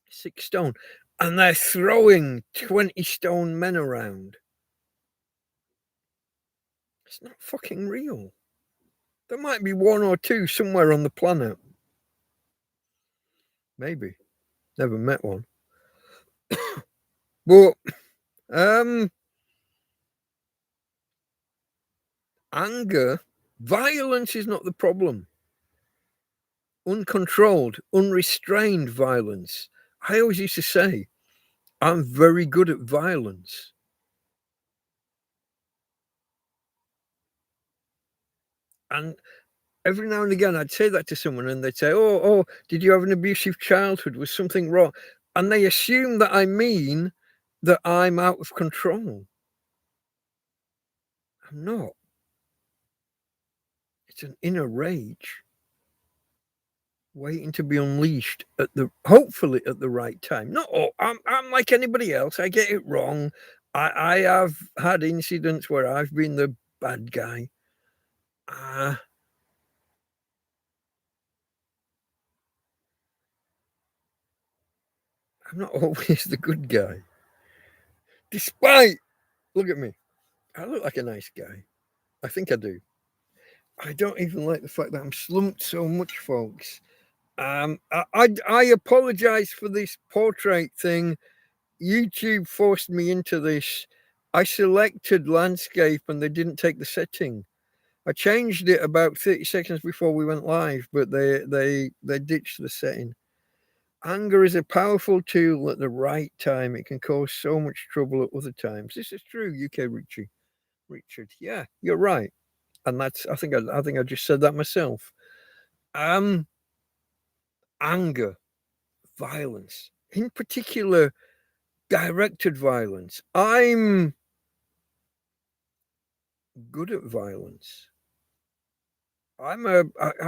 6 stone. and they're throwing 20-stone men around. It's not fucking real. There might be one or two somewhere on the planet. Maybe. Never met one. But anger, violence is not the problem. Uncontrolled, unrestrained violence. I always used to say, I'm very good at violence. And every now and again, I'd say that to someone and they'd say, oh, did you have an abusive childhood? Was something wrong? And they assume that I mean that I'm out of control. I'm not. It's an inner rage waiting to be unleashed hopefully at the right time. Not I'm like anybody else. I get it wrong. I have had incidents where I've been the bad guy. I'm not always the good guy. Despite, look at me. I look like a nice guy. I think I do. I don't even like the fact that I'm slumped so much, folks. I apologize for this portrait thing. YouTube forced me into this. I selected landscape and they didn't take the setting. I changed it about 30 seconds before we went live, but they ditched the setting. Anger is a powerful tool at the right time. It can cause so much trouble at other times. This is true, UK Richard. Yeah, you're right. And that's I think I just said that myself. Anger, violence, in particular directed violence. I'm good at violence. I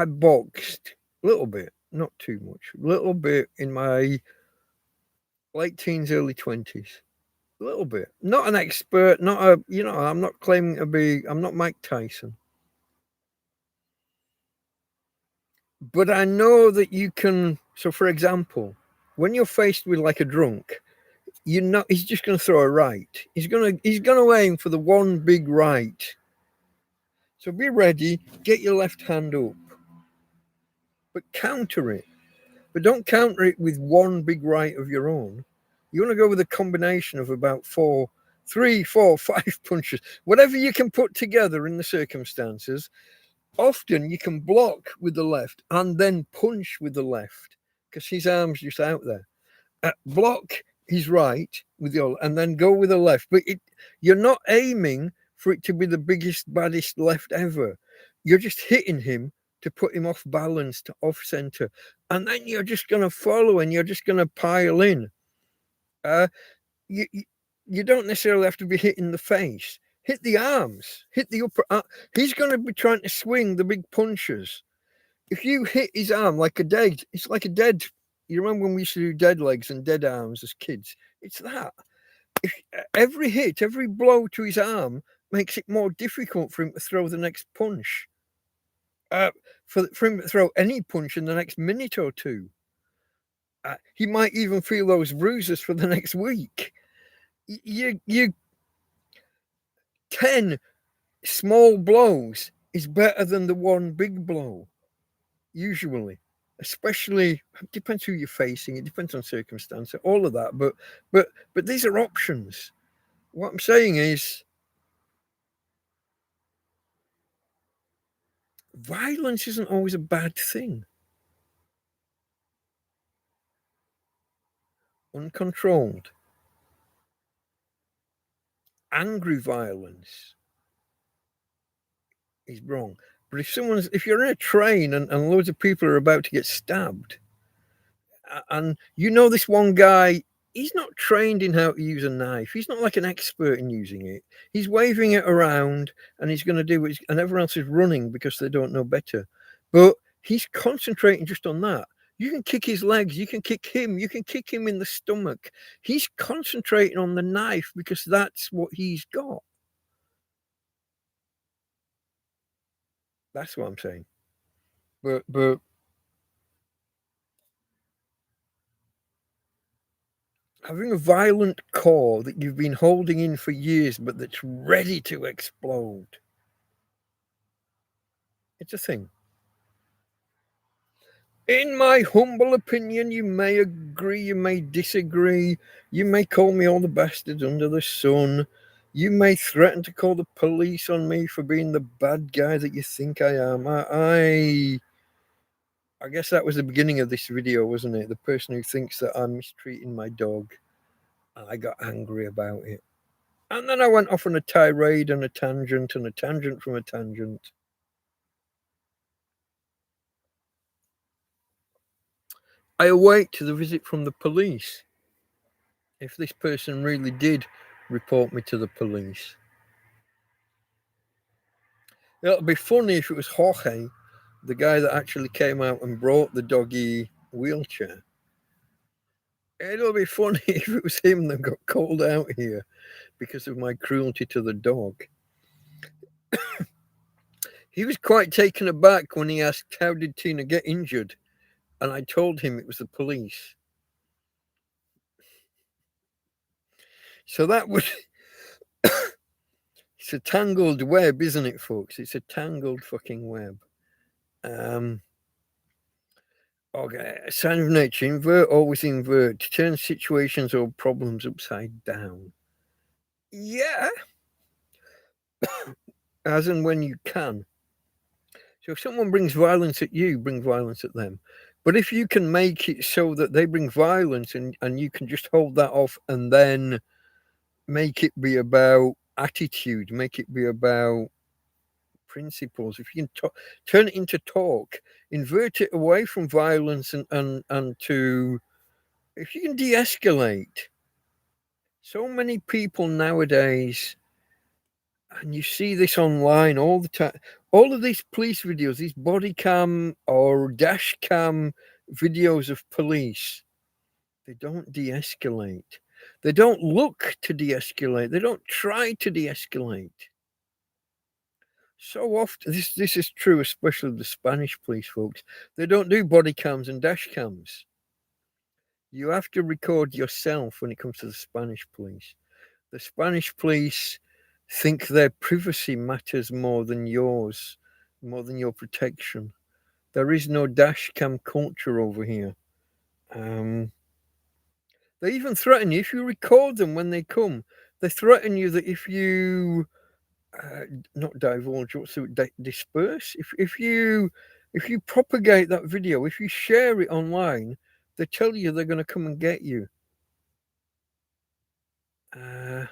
boxed a little bit, not too much, a little bit in my late teens, early 20s. A little bit. Not an expert, I'm not claiming to be, I'm not Mike Tyson. But I know that you can, so for example, when you're faced with like a drunk, he's just going to throw a right. He's going to aim for the one big right. So be ready, get your left hand up, but counter it. But don't counter it with one big right of your own. You want to go with a combination of about 3, 4, 5 punches, whatever you can put together in the circumstances. Often you can block with the left and then punch with the left because his arm's just out there. Block his right with your, and then go with the left. But you're not aiming for it to be the biggest, baddest left ever. You're just hitting him to put him off balance, to off center. And then you're just going to follow and you're just going to pile in. You don't necessarily have to be hitting the face. Hit the arms, hit the upper arm. He's going to be trying to swing the big punches. If you hit his arm like it's like a dead. You remember when we used to do dead legs and dead arms as kids? It's that. If every hit, every blow to his arm makes it more difficult for him to throw the next punch. For him to throw any punch in the next minute or two. He might even feel those bruises for the next week. You 10 small blows is better than the one big blow, usually. Especially, it depends who you're facing, it depends on circumstance, all of that. But these are options. What I'm saying is, violence isn't always a bad thing. Uncontrolled, angry violence is wrong. But if you're in a train and loads of people are about to get stabbed, and this one guy, he's not trained in how to use a knife. He's not like an expert in using it. He's waving it around and he's going to do it, and everyone else is running because they don't know better. But he's concentrating just on that. You can kick his legs, you can kick him in the stomach. He's concentrating on the knife because that's what he's got. That's what I'm saying. But having a violent core that you've been holding in for years, but that's ready to explode. It's a thing. In my humble opinion, you may agree, you may disagree, you may call me all the bastards under the sun, you may threaten to call the police on me for being the bad guy that you think I am. I guess that was the beginning of this video, wasn't it? The person who thinks that I'm mistreating my dog. I got angry about it. And then I went off on a tirade and a tangent from a tangent. I await the visit from the police. If this person really did report me to the police. It'll be funny if it was Jorge, the guy that actually came out and brought the doggy wheelchair. It'll be funny if it was him that got called out here because of my cruelty to the dog. He was quite taken aback when he asked, how did Tina get injured? And I told him it was the police. So that would... It's a tangled web, isn't it, folks? It's a tangled fucking web. Okay, sign of nature, invert, always invert, turn situations or problems upside down. Yeah. As and when you can. So if someone brings violence at you, bring violence at them. But if you can make it so that they bring violence and you can just hold that off and then make it be about attitude, make it be about principles, if you can turn it into talk, invert it away from violence and to, if you can de-escalate. So many people nowadays, and you see this online all the time, all of these police videos, these body cam or dash cam videos of police, they don't de-escalate. They don't look to de-escalate. They don't try to de-escalate. So often, this is true, especially the Spanish police, folks. They don't do body cams and dash cams. You have to record yourself when it comes to the Spanish police. The Spanish police think their privacy matters more than yours, more than your protection. There is no dash cam culture over here. They even threaten you if you record them when they come. They threaten you that if you not divulge, disperse. If you propagate that video, if you share it online, they tell you they're going to come and get you. I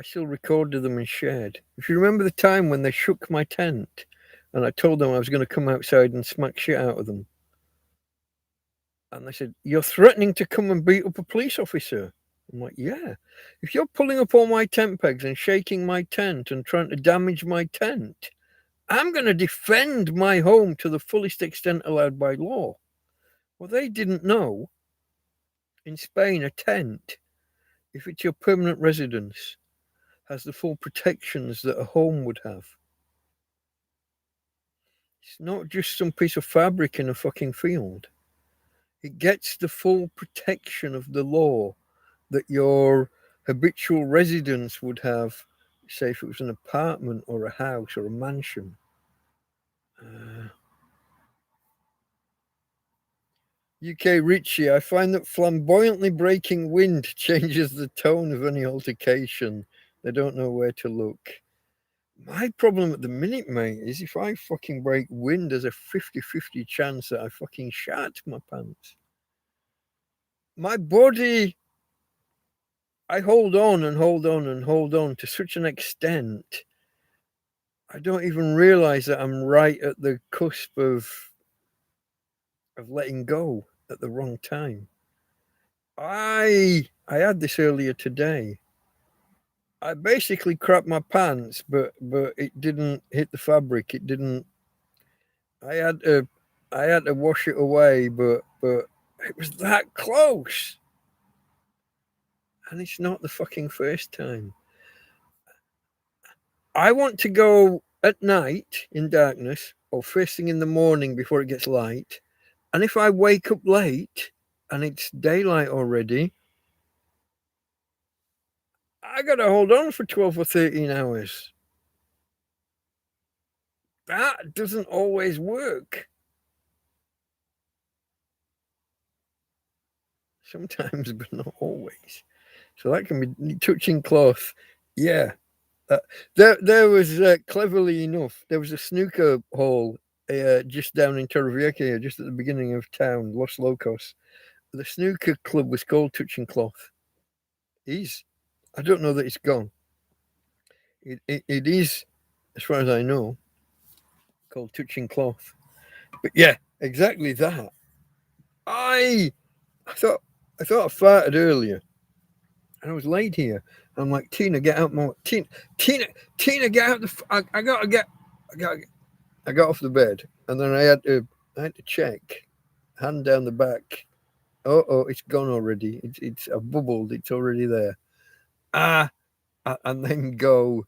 still recorded them and shared. If you remember the time when they shook my tent and I told them I was going to come outside and smack shit out of them. And they said, you're threatening to come and beat up a police officer. I'm like, yeah. If you're pulling up all my tent pegs and shaking my tent and trying to damage my tent, I'm going to defend my home to the fullest extent allowed by law. Well, they didn't know. In Spain, a tent, if it's your permanent residence, has the full protections that a home would have. It's not just some piece of fabric in a fucking field. It gets the full protection of the law that your habitual residence would have, say if it was an apartment or a house or a mansion. UK Richie, I find that flamboyantly breaking wind changes the tone of any altercation. They don't know where to look. My problem at the minute, mate, is if I fucking break wind, there's a 50-50 chance that I fucking shat my pants. My body, I hold on and hold on and hold on to such an extent, I don't even realize that I'm right at the cusp of letting go at the wrong time. I had this earlier today. I basically crapped my pants, but it didn't hit the fabric. It didn't. I had to wash it away, but it was that close. And it's not the fucking first time. I want to go at night in darkness or first thing in the morning before it gets light. And if I wake up late, and it's daylight already. I got to hold on for 12 or 13 hours. That doesn't always work. Sometimes, but not always. So that can be touching cloth. Yeah. There was, cleverly enough, there was a snooker hall just down in Torrevieja, just at the beginning of town, Los Locos. The snooker club was called Touching Cloth. I don't know that it's gone. It is, as far as I know, called Touching Cloth. But yeah, exactly that. I I thought I farted earlier, and I was late here. I'm like, Tina, get out more. Tina, get out the. I gotta get. I got off the bed, and then I had to check, hand down the back. Oh, it's gone already. It's bubbled. It's already there. And then go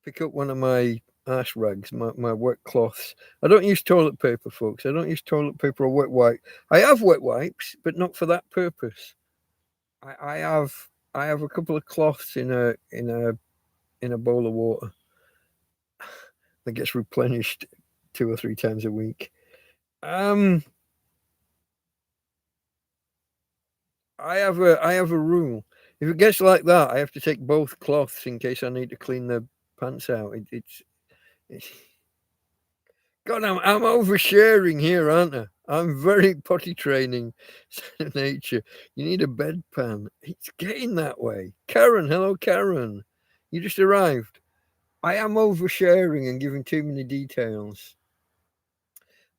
pick up one of my ash rags, my wet cloths. I don't use toilet paper, folks. I don't use toilet paper or wet wipe. I have wet wipes, but not for that purpose. I have a couple of cloths in a bowl of water that gets replenished 2 or 3 times a week. I have a rule. If it gets like that, I have to take both cloths in case I need to clean the pants out. It's God, I'm oversharing here, aren't I? I'm very potty training nature. You need a bedpan. It's getting that way. Karen, hello, Karen. You just arrived. I am oversharing and giving too many details.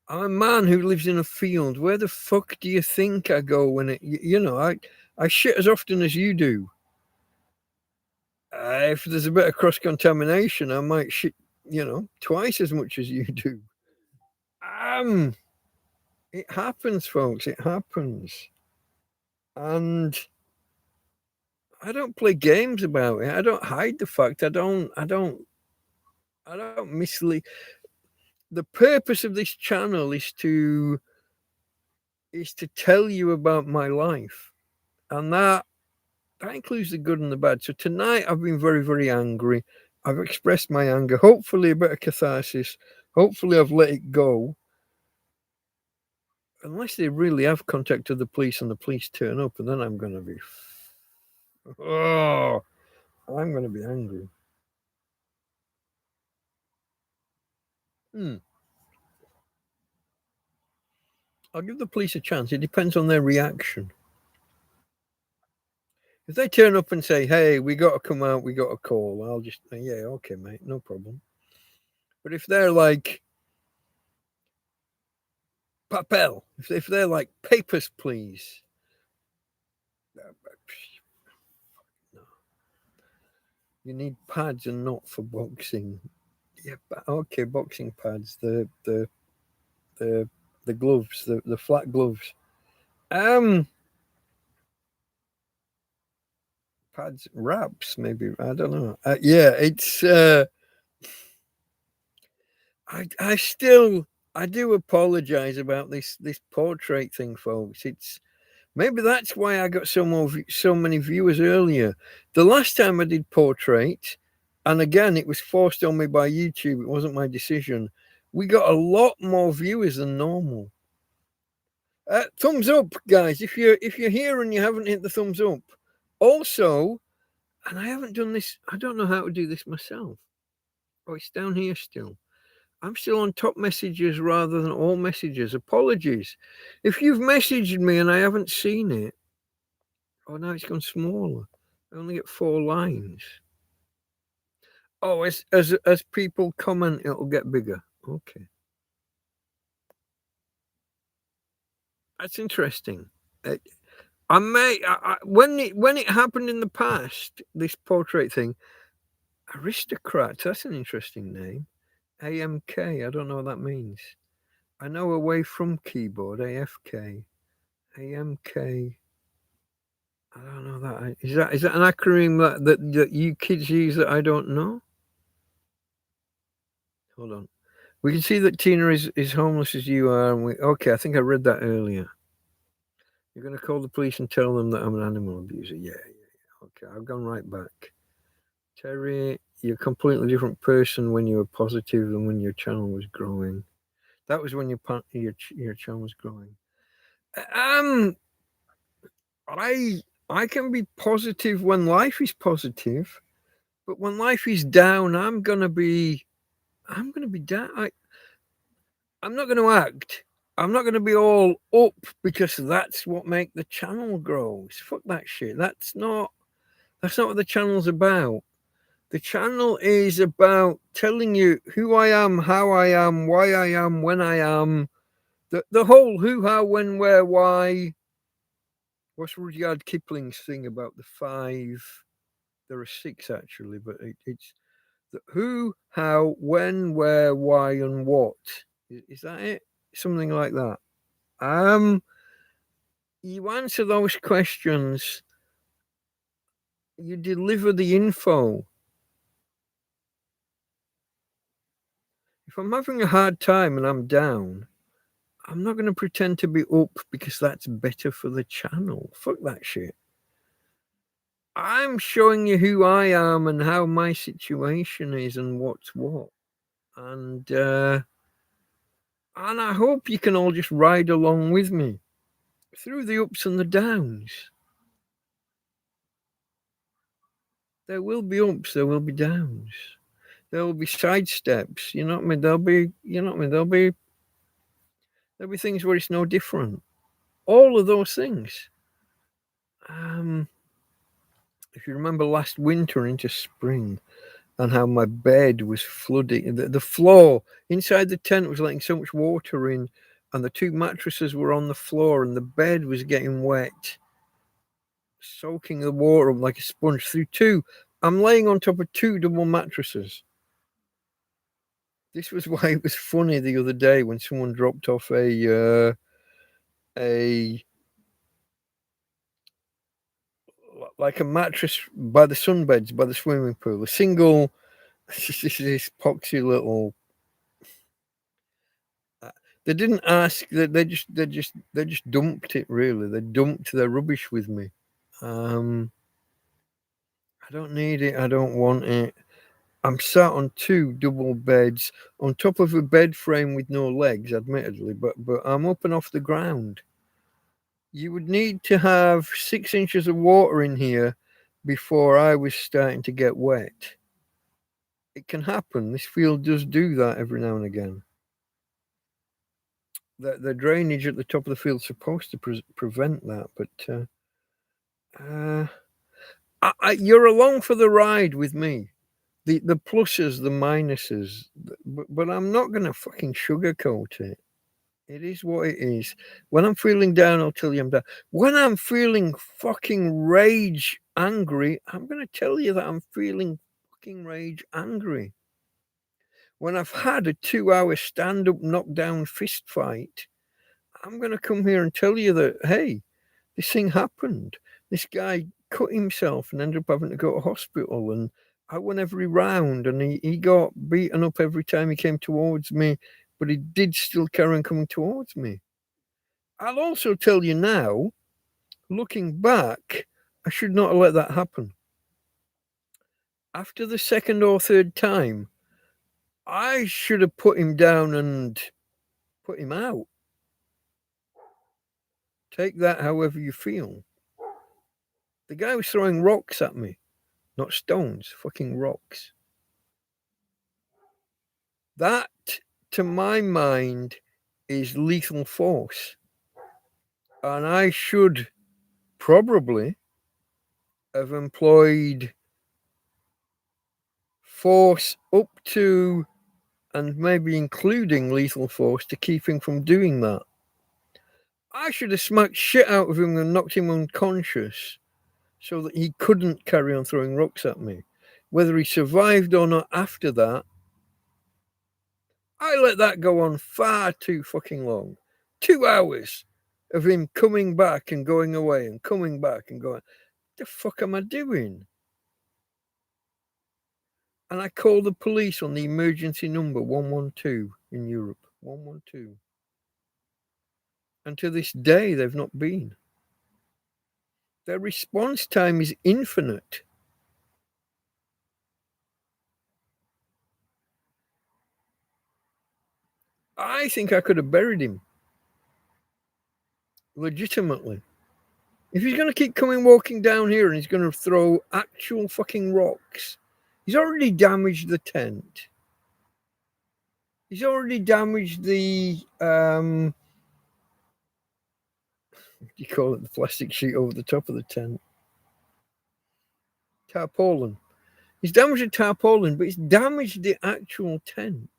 I'm a man who lives in a field. Where the fuck do you think I go when I shit as often as you do. If there's a bit of cross contamination, I might shit, twice as much as you do. It happens, folks. It happens, and I don't play games about it. I don't hide the fact. I don't mislead. The purpose of this channel is to tell you about my life, and that includes the good and the bad. So tonight I've been very, very angry. I've expressed my anger. Hopefully a bit of catharsis. Hopefully I've let it go. Unless they really have contacted the police and the police turn up, and then I'm going to be... Oh, I'm going to be angry. I'll give the police a chance. It depends on their reaction. If they turn up and say, hey, we got to come out, we got a call, I'll just, yeah, okay, mate, no problem. But if they're like, papel, if they're like, papers, please. No. You need pads and not for boxing. Yeah, okay, boxing pads, the gloves, the flat gloves. Pads, wraps, maybe. I don't know. Yeah, it's. I do apologize about this portrait thing, folks. It's maybe that's why I got so many viewers earlier. The last time I did portrait, and again it was forced on me by YouTube. It wasn't my decision. We got a lot more viewers than normal. Thumbs up, guys! If you're here and you haven't hit the thumbs up. Also, and I haven't done this. I don't know how to do this myself. Oh, it's down here still. I'm still on top messages rather than all messages. Apologies. If you've messaged me and I haven't seen it. Oh, now it's gone smaller. I only get 4 lines. Oh, as people comment, it'll get bigger. Okay. That's interesting. When it happened in the past, this portrait thing, aristocrats, that's an interesting name. AMK, I don't know what that means. I know away from keyboard, AFK. AMK. I don't know that. Is that an acronym that you kids use that I don't know? Hold on. We can see that Tina is homeless as you are, and okay, I think I read that earlier. You're going to call the police and tell them that I'm an animal abuser? Yeah. Okay, I've gone right back. Terry, you're a completely different person when you were positive than when your channel was growing. That was when your channel was growing. Um, I can be positive when life is positive, but when life is down, I'm gonna be down. I'm not gonna act. I'm not gonna be all up because that's what make the channel grows. Fuck that shit. That's not what the channel's about. The channel is about telling you who I am, how I am, why I am, when I am. The whole who, how, when, where, why. What's Rudyard Kipling's thing about the five? There are six actually, but it's the who, how, when, where, why, and what. Is that it? Something like that. You answer those questions. You deliver the info. If I'm having a hard time and I'm down, I'm not going to pretend to be up because that's better for the channel. Fuck that shit. I'm showing you who I am and how my situation is and what's what. And I hope you can all just ride along with me through the ups and the downs. There will be ups, there will be downs. There will be side steps, you know what I mean? There'll be things where it's no different. All of those things. If you remember last winter into spring and how my bed was flooding, the floor inside the tent was letting so much water in, and the two mattresses were on the floor and the bed was getting wet, soaking the water up like a sponge through two. I'm laying on top of two double mattresses. This was why it was funny the other day when someone dropped off a like a mattress by the sunbeds by the swimming pool, a single this poxy little. They didn't ask. They just dumped it. Really, they dumped their rubbish with me. I don't need it. I don't want it. I'm sat on two double beds on top of a bed frame with no legs, admittedly, but I'm up and off the ground. You would need to have 6 inches of water in here before I was starting to get wet. It can happen. This field does do that every now and again. The drainage at the top of the field is supposed to prevent that, but you're along for the ride with me. The pluses, the minuses, but I'm not going to fucking sugarcoat it. It is what it is. When I'm feeling down, I'll tell you I'm down. When I'm feeling fucking rage angry, I'm going to tell you that I'm feeling fucking rage angry. When I've had a 2-hour stand-up knockdown fist fight, I'm going to come here and tell you that, hey, this thing happened. This guy cut himself and ended up having to go to hospital, and I won every round, and he got beaten up every time he came towards me, but he did still carry on coming towards me. I'll also tell you now, looking back, I should not have let that happen. After the second or third time, I should have put him down and put him out. Take that however you feel. The guy was throwing rocks at me, not stones, fucking rocks. That, to my mind, is lethal force. And I should probably have employed force up to and maybe including lethal force to keep him from doing that. I should have smacked shit out of him and knocked him unconscious so that he couldn't carry on throwing rocks at me. Whether he survived or not after that, I let that go on far too fucking long. 2 hours of him coming back and going away and coming back and going, what the fuck am I doing? And I called the police on the emergency number 112 in Europe. 112. And to this day, they've not been. Their response time is infinite. I think I could have buried him. Legitimately. If he's going to keep walking down here and he's going to throw actual fucking rocks, he's already damaged the tent. He's already damaged the, what do you call it, the plastic sheet over the top of the tent? Tarpaulin. He's damaged the tarpaulin, but he's damaged the actual tent.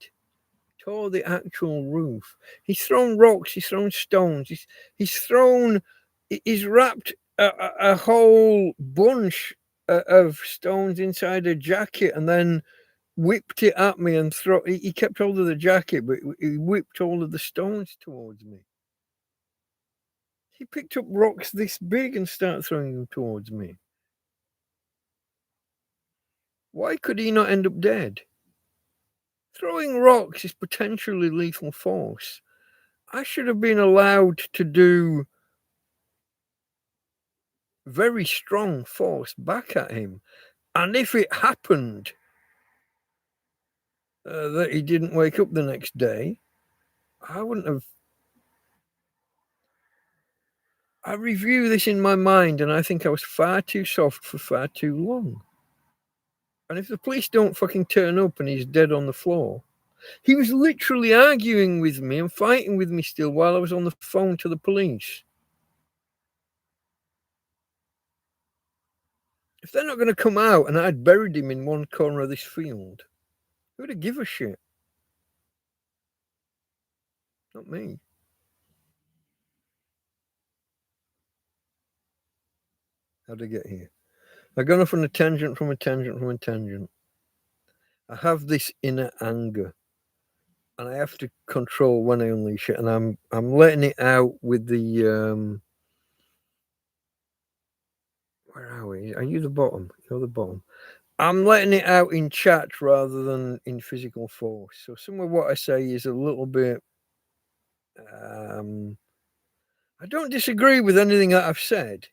Tore the actual roof. He's thrown rocks, he's thrown stones, he's wrapped a whole bunch of stones inside a jacket and then whipped it at me and he kept hold of the jacket, but he whipped all of the stones towards me. He picked up rocks this big and started throwing them towards me. Why could he not end up dead? Throwing rocks is potentially lethal force. I should have been allowed to do very strong force back at him. And if it happened that he didn't wake up the next day, I wouldn't have. I review this in my mind and I think I was far too soft for far too long. And if the police don't fucking turn up and he's dead on the floor, he was literally arguing with me and fighting with me still while I was on the phone to the police. If they're not going to come out and I'd buried him in one corner of this field, who'd have give a shit? Not me. How'd I get here? I've gone off on a tangent from a tangent from a tangent. I have this inner anger, and I have to control when I unleash it, and I'm letting it out with the where are we? Are you the bottom? You're the bottom. I'm letting it out in chat rather than in physical force. So some of what I say is a little bit. I don't disagree with anything that I've said.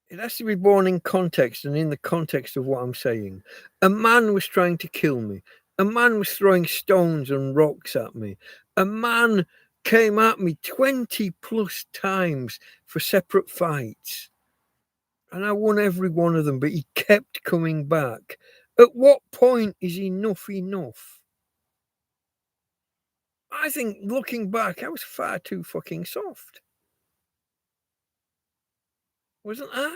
It has to be born in context and in the context of what I'm saying. A man was trying to kill me. A man was throwing stones and rocks at me. A man came at me 20 plus times for separate fights. And I won every one of them, but he kept coming back. At what point is enough enough? I think looking back, I was far too fucking soft. Wasn't I?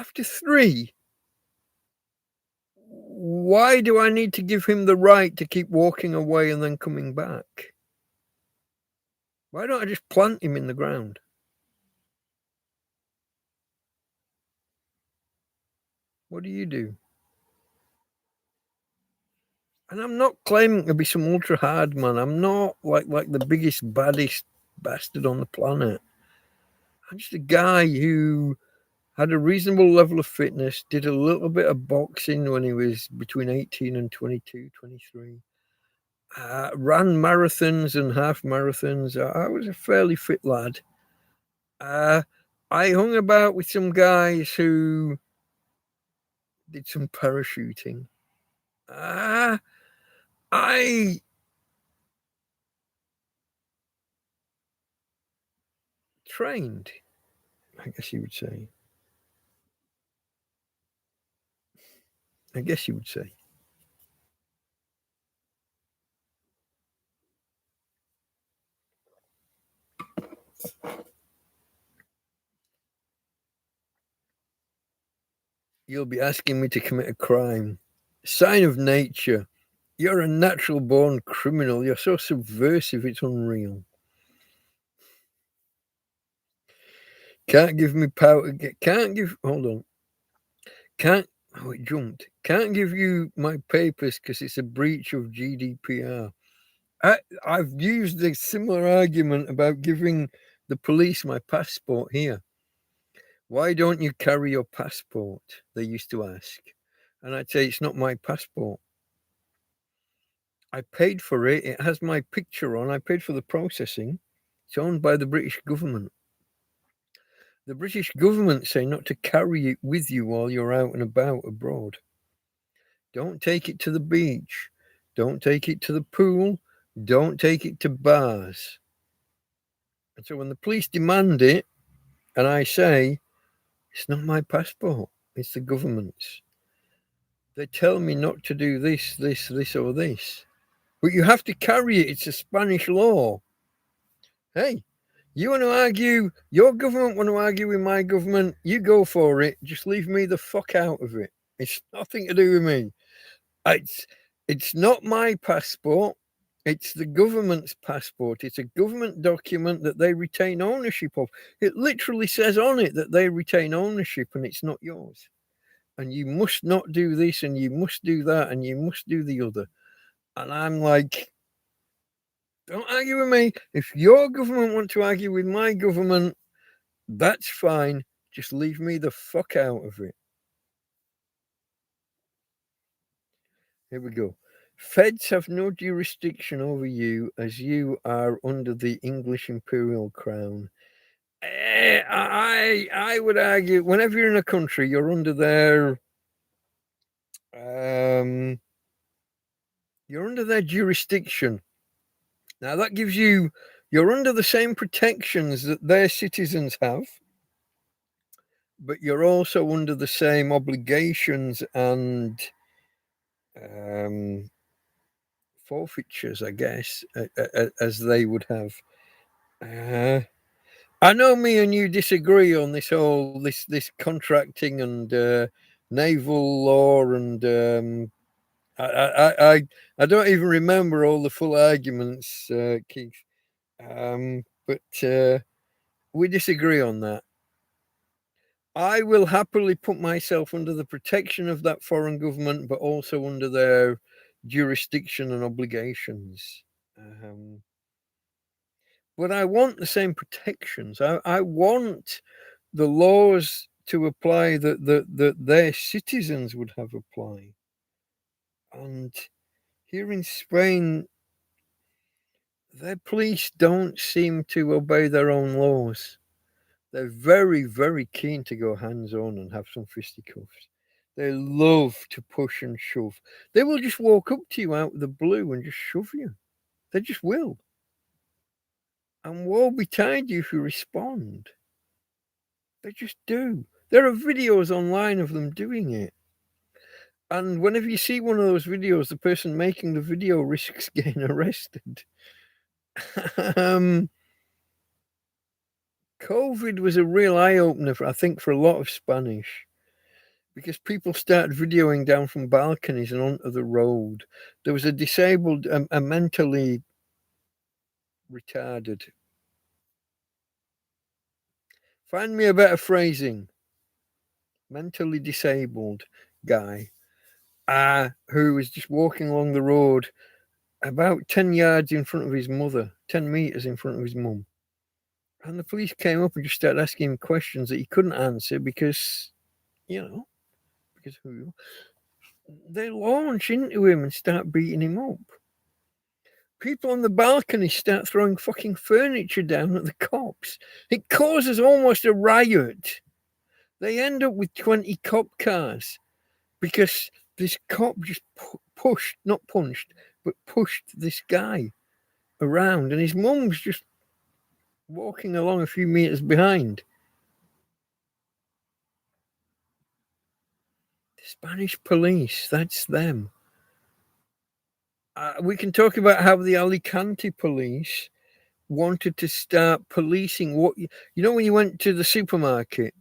After 3, why do I need to give him the right to keep walking away and then coming back? Why don't I just plant him in the ground? What do you do? And I'm not claiming to be some ultra hard man. I'm not like the biggest, baddest bastard on the planet. I'm just a guy who had a reasonable level of fitness, did a little bit of boxing when he was between 18 and 22, 23. Ran marathons and half marathons. I was a fairly fit lad. I hung about with some guys who did some parachuting. I trained, I guess you would say. You'll be asking me to commit a crime. Sign of nature. You're a natural born criminal. You're so subversive, it's unreal. Can't give me power. Hold on. It jumped. Can't give you my papers because it's a breach of GDPR. I've used a similar argument about giving the police my passport here. Why don't you carry your passport? They used to ask. And I'd say, it's not my passport. I paid for it. It has my picture on. I paid for the processing. It's owned by the British government. The British government say not to carry it with you while you're out and about abroad. Don't take it to the beach. Don't take it to the pool. Don't take it to bars. And so when the police demand it, and I say, it's not my passport, it's the government's. They tell me not to do this, or this. But you have to carry it. It's a Spanish law. Hey, you want to argue, your government want to argue with my government, you go for it. Just leave me the fuck out of it. It's nothing to do with me. It's not my passport. It's the government's passport. It's a government document that they retain ownership of. It literally says on it that they retain ownership and it's not yours. And you must not do this and you must do that and you must do the other. And I'm like, don't argue with me. If your government want to argue with my government, that's fine. Just leave me the fuck out of it. Here we go. Feds have no jurisdiction over you as you are under the English imperial crown. I would argue whenever you're in a country, you're under their jurisdiction. Now that gives you're under the same protections that their citizens have, but you're also under the same obligations and forfeitures, I guess, as they would have. I know me and you disagree on this whole this contracting and naval law, and I don't even remember all the full arguments, Keith. But we disagree on that. I will happily put myself under the protection of that foreign government, but also under their jurisdiction and obligations. But I want the same protections. I want the laws to apply that their citizens would have applied. And here in Spain, their police don't seem to obey their own laws. They're very, very keen to go hands-on and have some fisticuffs. They love to push and shove. They will just walk up to you out of the blue and just shove you. They just will. And woe betide you if you respond. They just do. There are videos online of them doing it. And whenever you see one of those videos, the person making the video risks getting arrested. COVID was a real eye-opener, I think, for a lot of Spanish. Because people started videoing down from balconies and onto the road. There was a disabled, a mentally retarded. Find me a better phrasing. Mentally disabled guy who was just walking along the road about 10 yards in front of his mother, 10 meters in front of his mum. And the police came up and just started asking him questions that he couldn't answer because, because who? They launch into him and start beating him up. People on the balcony start throwing fucking furniture down at the cops. It causes almost a riot. They end up with 20 cop cars because this cop just pushed, not punched, but pushed this guy around, and his mum's just walking along a few meters behind. The Spanish police, that's them. We can talk about how the Alicante police wanted to start policing what when you went to the supermarket,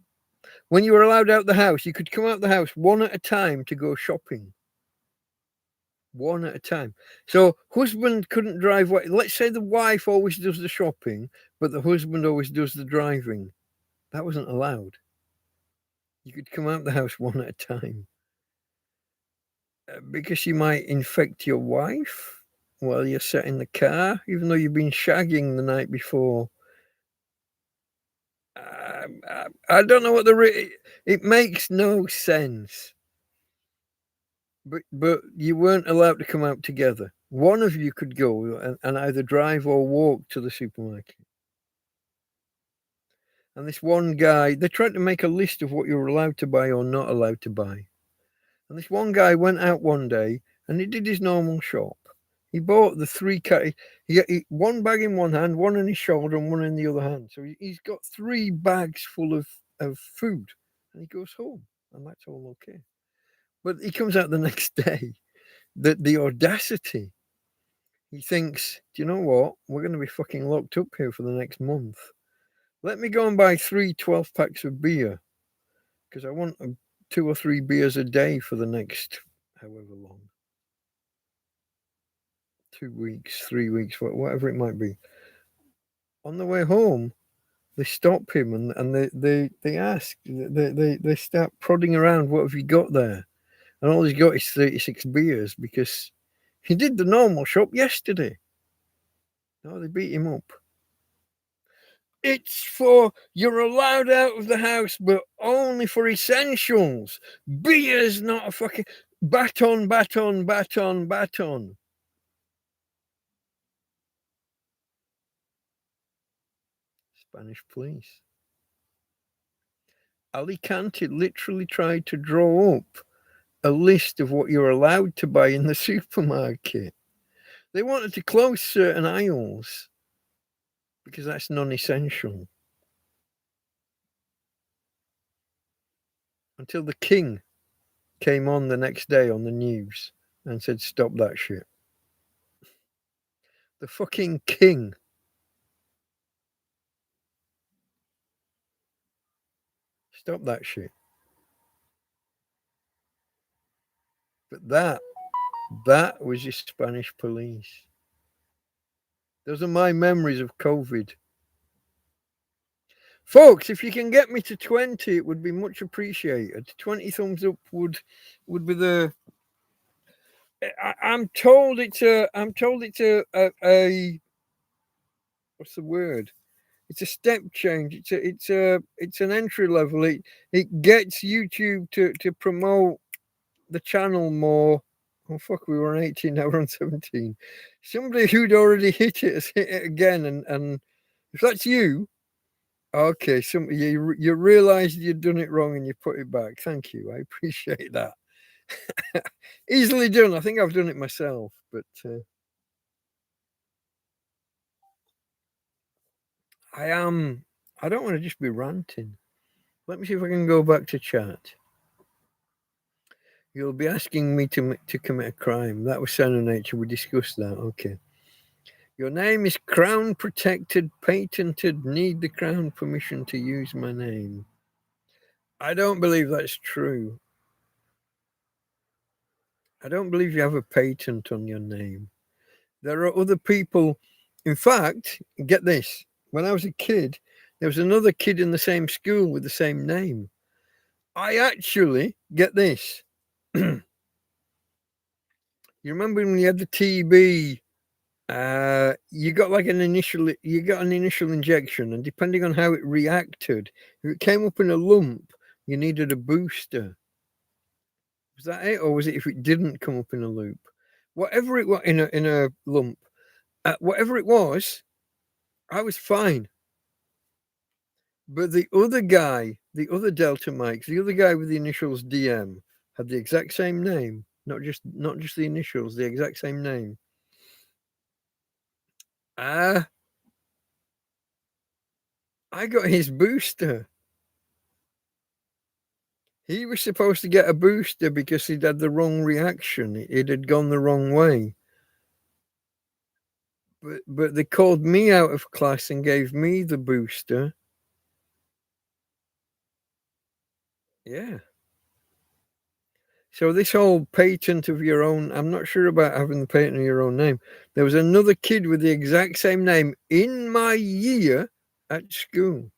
when you were allowed out the house, you could come out the house one at a time to go shopping. One at a time. So husband couldn't drive. Let's say the wife always does the shopping, but the husband always does the driving. That wasn't allowed. You could come out the house one at a time. Because you might infect your wife while you're sat in the car, even though you've been shagging the night before. I don't know what it makes no sense. But you weren't allowed to come out together. One of you could go and either drive or walk to the supermarket. And this one guy, they tried to make a list of what you're allowed to buy or not allowed to buy. And this one guy went out one day and he did his normal shop. He bought the he one bag in one hand, one on his shoulder, and one in the other hand. So he's got 3 bags full of food, and he goes home, and that's all okay. But he comes out the next day. The audacity. He thinks, do you know what? We're going to be fucking locked up here for the next month. Let me go and buy 3 12-packs of beer, because I want 2 or 3 beers a day for the next however long. 2 weeks, 3 weeks, whatever it might be. On the way home, they stop him and they ask, they start prodding around, what have you got there? And all he's got is 36 beers because he did the normal shop yesterday. No, they beat him up. It's for, you're allowed out of the house, but only for essentials. Beer's not a fucking, baton. Spanish police. Alicante literally tried to draw up a list of what you're allowed to buy in the supermarket. They wanted to close certain aisles because that's non-essential. Until the king came on the next day on the news and said, stop that shit. The fucking king. Stop that shit. But that was your Spanish police. Those are my memories of COVID. Folks, if you can get me to 20, it would be much appreciated. 20 thumbs up would be the. I'm told it's a what's the word? It's a step change. It's an entry level. It gets YouTube to promote the channel more. Oh fuck, we were on 18, now we're on 17. Somebody who'd already hit it has hit it again, and if that's you, okay, you realised you'd done it wrong and you put it back. Thank you, I appreciate that. Easily done. I think I've done it myself, but I don't want to just be ranting. Let me see if I can go back to chat. You'll be asking me to commit a crime. That was Sound of Nature. We discussed that. Okay. Your name is Crown Protected, patented, need the Crown permission to use my name. I don't believe that's true. I don't believe you have a patent on your name. There are other people. In fact, get this. When I was a kid, there was another kid in the same school with the same name. I actually, get this. You remember when you had the TB? You got an initial injection, and depending on how it reacted, if it came up in a lump, you needed a booster. Was that it, or was it if it didn't come up in a loop? Whatever it was in a lump, whatever it was, I was fine. But the other guy, the other Delta Mike, the other guy with the initials DM, had the exact same name, not just the initials, the exact same name. I got his booster. He was supposed to get a booster because he'd had the wrong reaction. It had gone the wrong way. But they called me out of class and gave me the booster. Yeah. So this whole patent of your own, I'm not sure about having the patent of your own name. There was another kid with the exact same name in my year at school.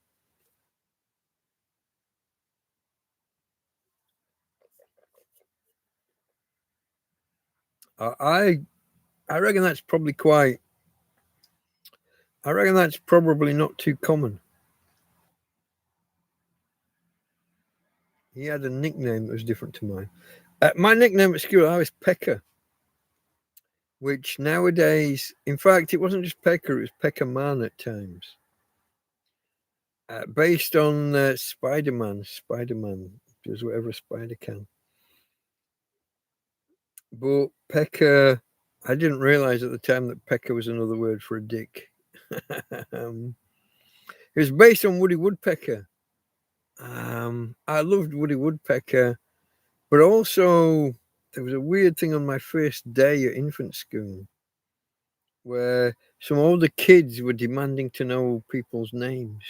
I reckon that's probably I reckon that's probably not too common. He had a nickname that was different to mine. My nickname at school, I was Pecker, which nowadays, in fact, it wasn't just Pecker, it was Peckerman at times. Based on Spider-Man. Spider-Man does whatever a spider can. But pecker, I didn't realize at the time that pecker was another word for a dick. It was based on Woody Woodpecker. I loved Woody Woodpecker, but also there was a weird thing on my first day at infant school where some older kids were demanding to know people's names,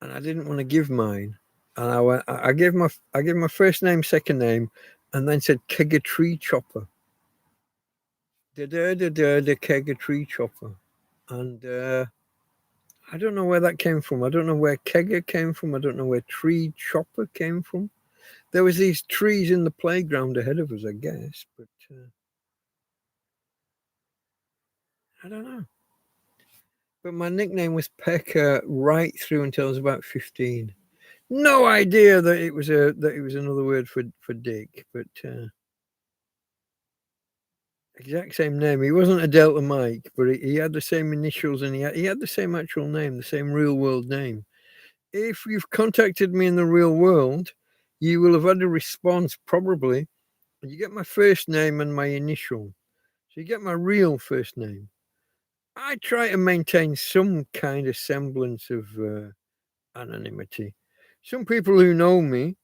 and I didn't want to give mine. And I gave my first name, second name, and then said Kegger Tree Chopper. The Kegger Tree Chopper, and I don't know where that came from. I don't know where Kegger came from. I don't know where Tree Chopper came from. There was these trees in the playground ahead of us, I guess, but I don't know. But my nickname was Pecker right through until I was about 15. No idea that it was another word for dick, but exact same name. He wasn't a Delta Mike, but he had the same initials, and he had the same actual name, the same real world name. If you've contacted me in the real world, you will have had a response probably. You get my first name and my initial, so you get my real first name. I try to maintain some kind of semblance of anonymity. Some people who know me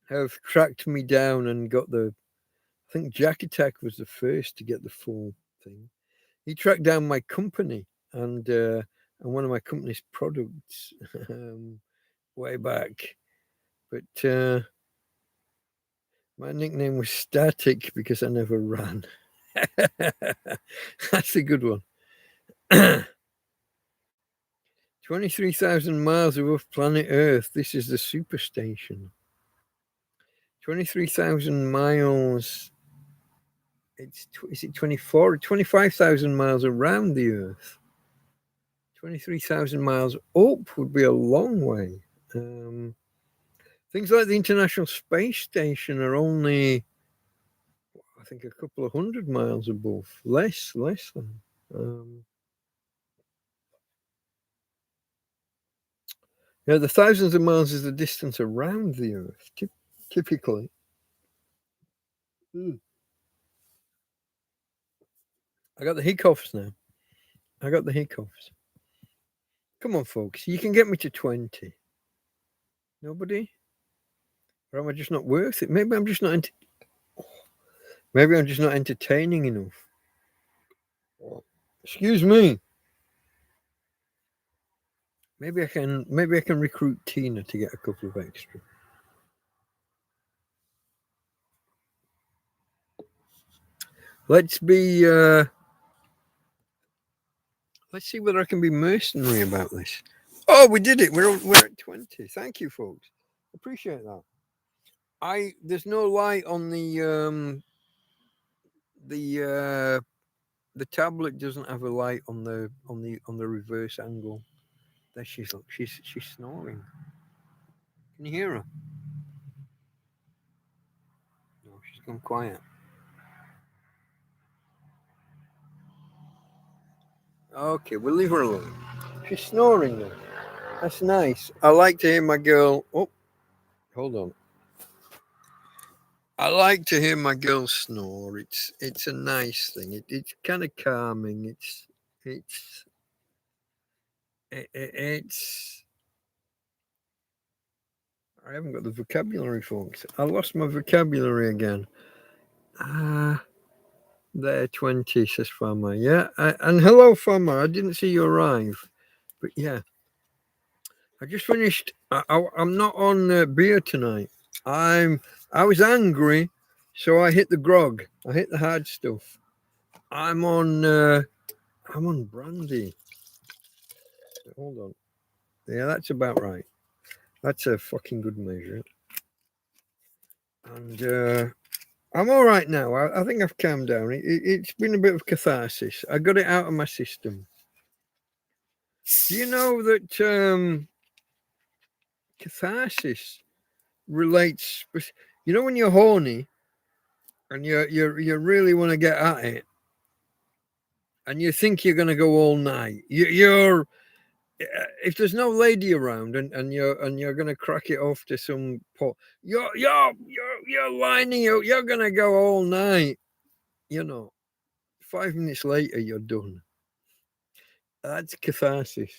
have tracked me down and got I think Jack Attack was the first to get the full thing. He tracked down my company and one of my company's products way back. But my nickname was Static because I never ran. That's a good one. 23,000 miles above planet Earth. This is the superstation. 23,000 miles. Is it 24 or 25,000 miles around the Earth? 23,000 miles up would be a long way. Things like the International Space Station are only, I think, a couple of 100 miles above. Less than. Yeah, the thousands of miles is the distance around the Earth, typically. I got the hiccups now. Come on, folks. You can get me to 20. Nobody? Or am I just not worth it? Maybe I'm just not entertaining enough. Excuse me. Maybe I can recruit Tina to get a couple of extra. Let's see whether I can be mercenary about this. Oh, we did it. We're at 20. Thank you, folks. Appreciate that. There's no light on the tablet doesn't have a light on the reverse angle. There she's snoring. Can you hear her? No, she's gone quiet. Okay, we'll leave her alone. She's snoring now. That's nice. I like to hear my girl. Oh, hold on. I like to hear my girl snore. It's a nice thing. It's kind of calming. It's. I haven't got the vocabulary, folks. I lost my vocabulary again. There, 20, says Farmer. Yeah, and hello, Farmer. I didn't see you arrive, but yeah. I just finished. I'm not on beer tonight. I was angry, so I hit the grog. I hit the hard stuff. I'm on brandy. Hold on. Yeah, that's about right. That's a fucking good measure. And I'm all right now. I think I've calmed down. It's been a bit of catharsis. I got it out of my system. Do you know that catharsis relates? You know when you're horny and you really want to get at it, and you think you're going to go all night. if there's no lady around and you're gonna crack it off to some pot, you're lining up, you're gonna go all night. 5 minutes later you're done. That's catharsis.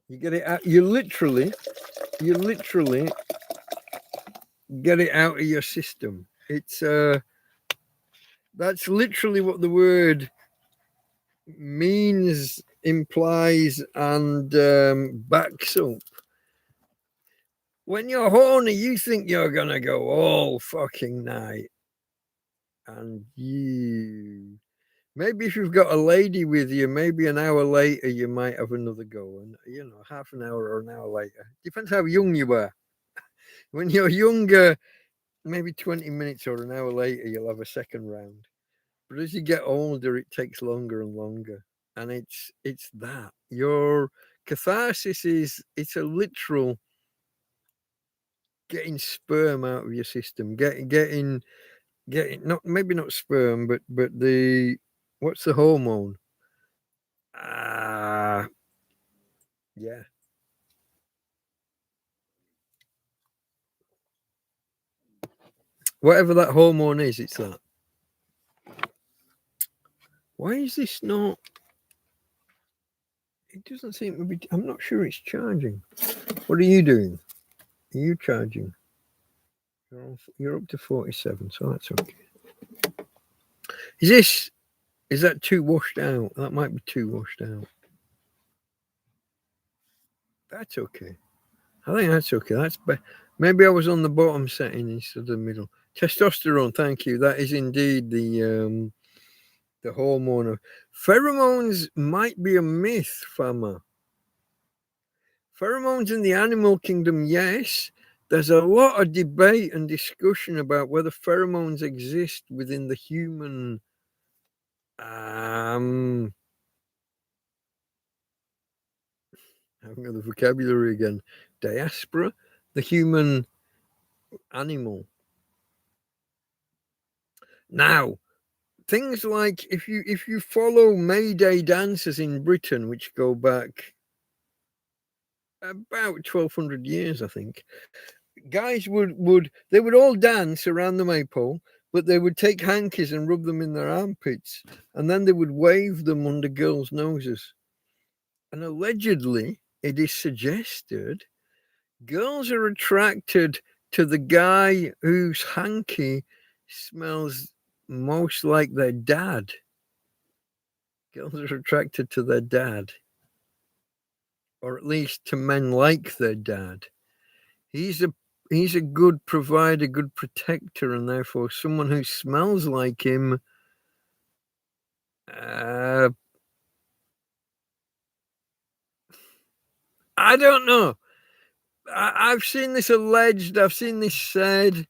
You get it out. You literally get it out of your system. It's that's literally what the word means, implies, and backs up. When you're horny, you think you're gonna go all fucking night, and maybe if you've got a lady with you, maybe an hour later you might have another go, and half an hour or an hour later, depends how young you are. When you're younger, maybe 20 minutes or an hour later you'll have a second round, but as you get older it takes longer and longer, and it's that your catharsis it's a literal getting sperm out of your system, getting not maybe not sperm, but the what's the hormone? Yeah. Whatever that hormone is, it's that. Why is this not? It doesn't seem to be. I'm not sure it's charging. What are you doing? Are you charging? You're up to 47, so that's okay. Is that too washed out? That might be too washed out. That's okay. I think that's okay. That's maybe I was on the bottom setting instead of the middle. Testosterone, thank you. That is indeed the hormone of pheromones. Might be a myth, Fama. Pheromones in the animal kingdom, yes. There's a lot of debate and discussion about whether pheromones exist within the human having the vocabulary again, diaspora, the human animal. Now, things like if you follow May Day dances in Britain, which go back about 1200 years, I think, guys they would all dance around the maypole, but they would take hankies and rub them in their armpits, and then they would wave them under girls' noses. And allegedly, it is suggested girls are attracted to the guy whose hanky smells most like their dad. Girls are attracted to their dad, or at least to men like their dad. He's a good provider, good protector, and therefore someone who smells like him. I don't know. I've seen this alleged. I've seen this said.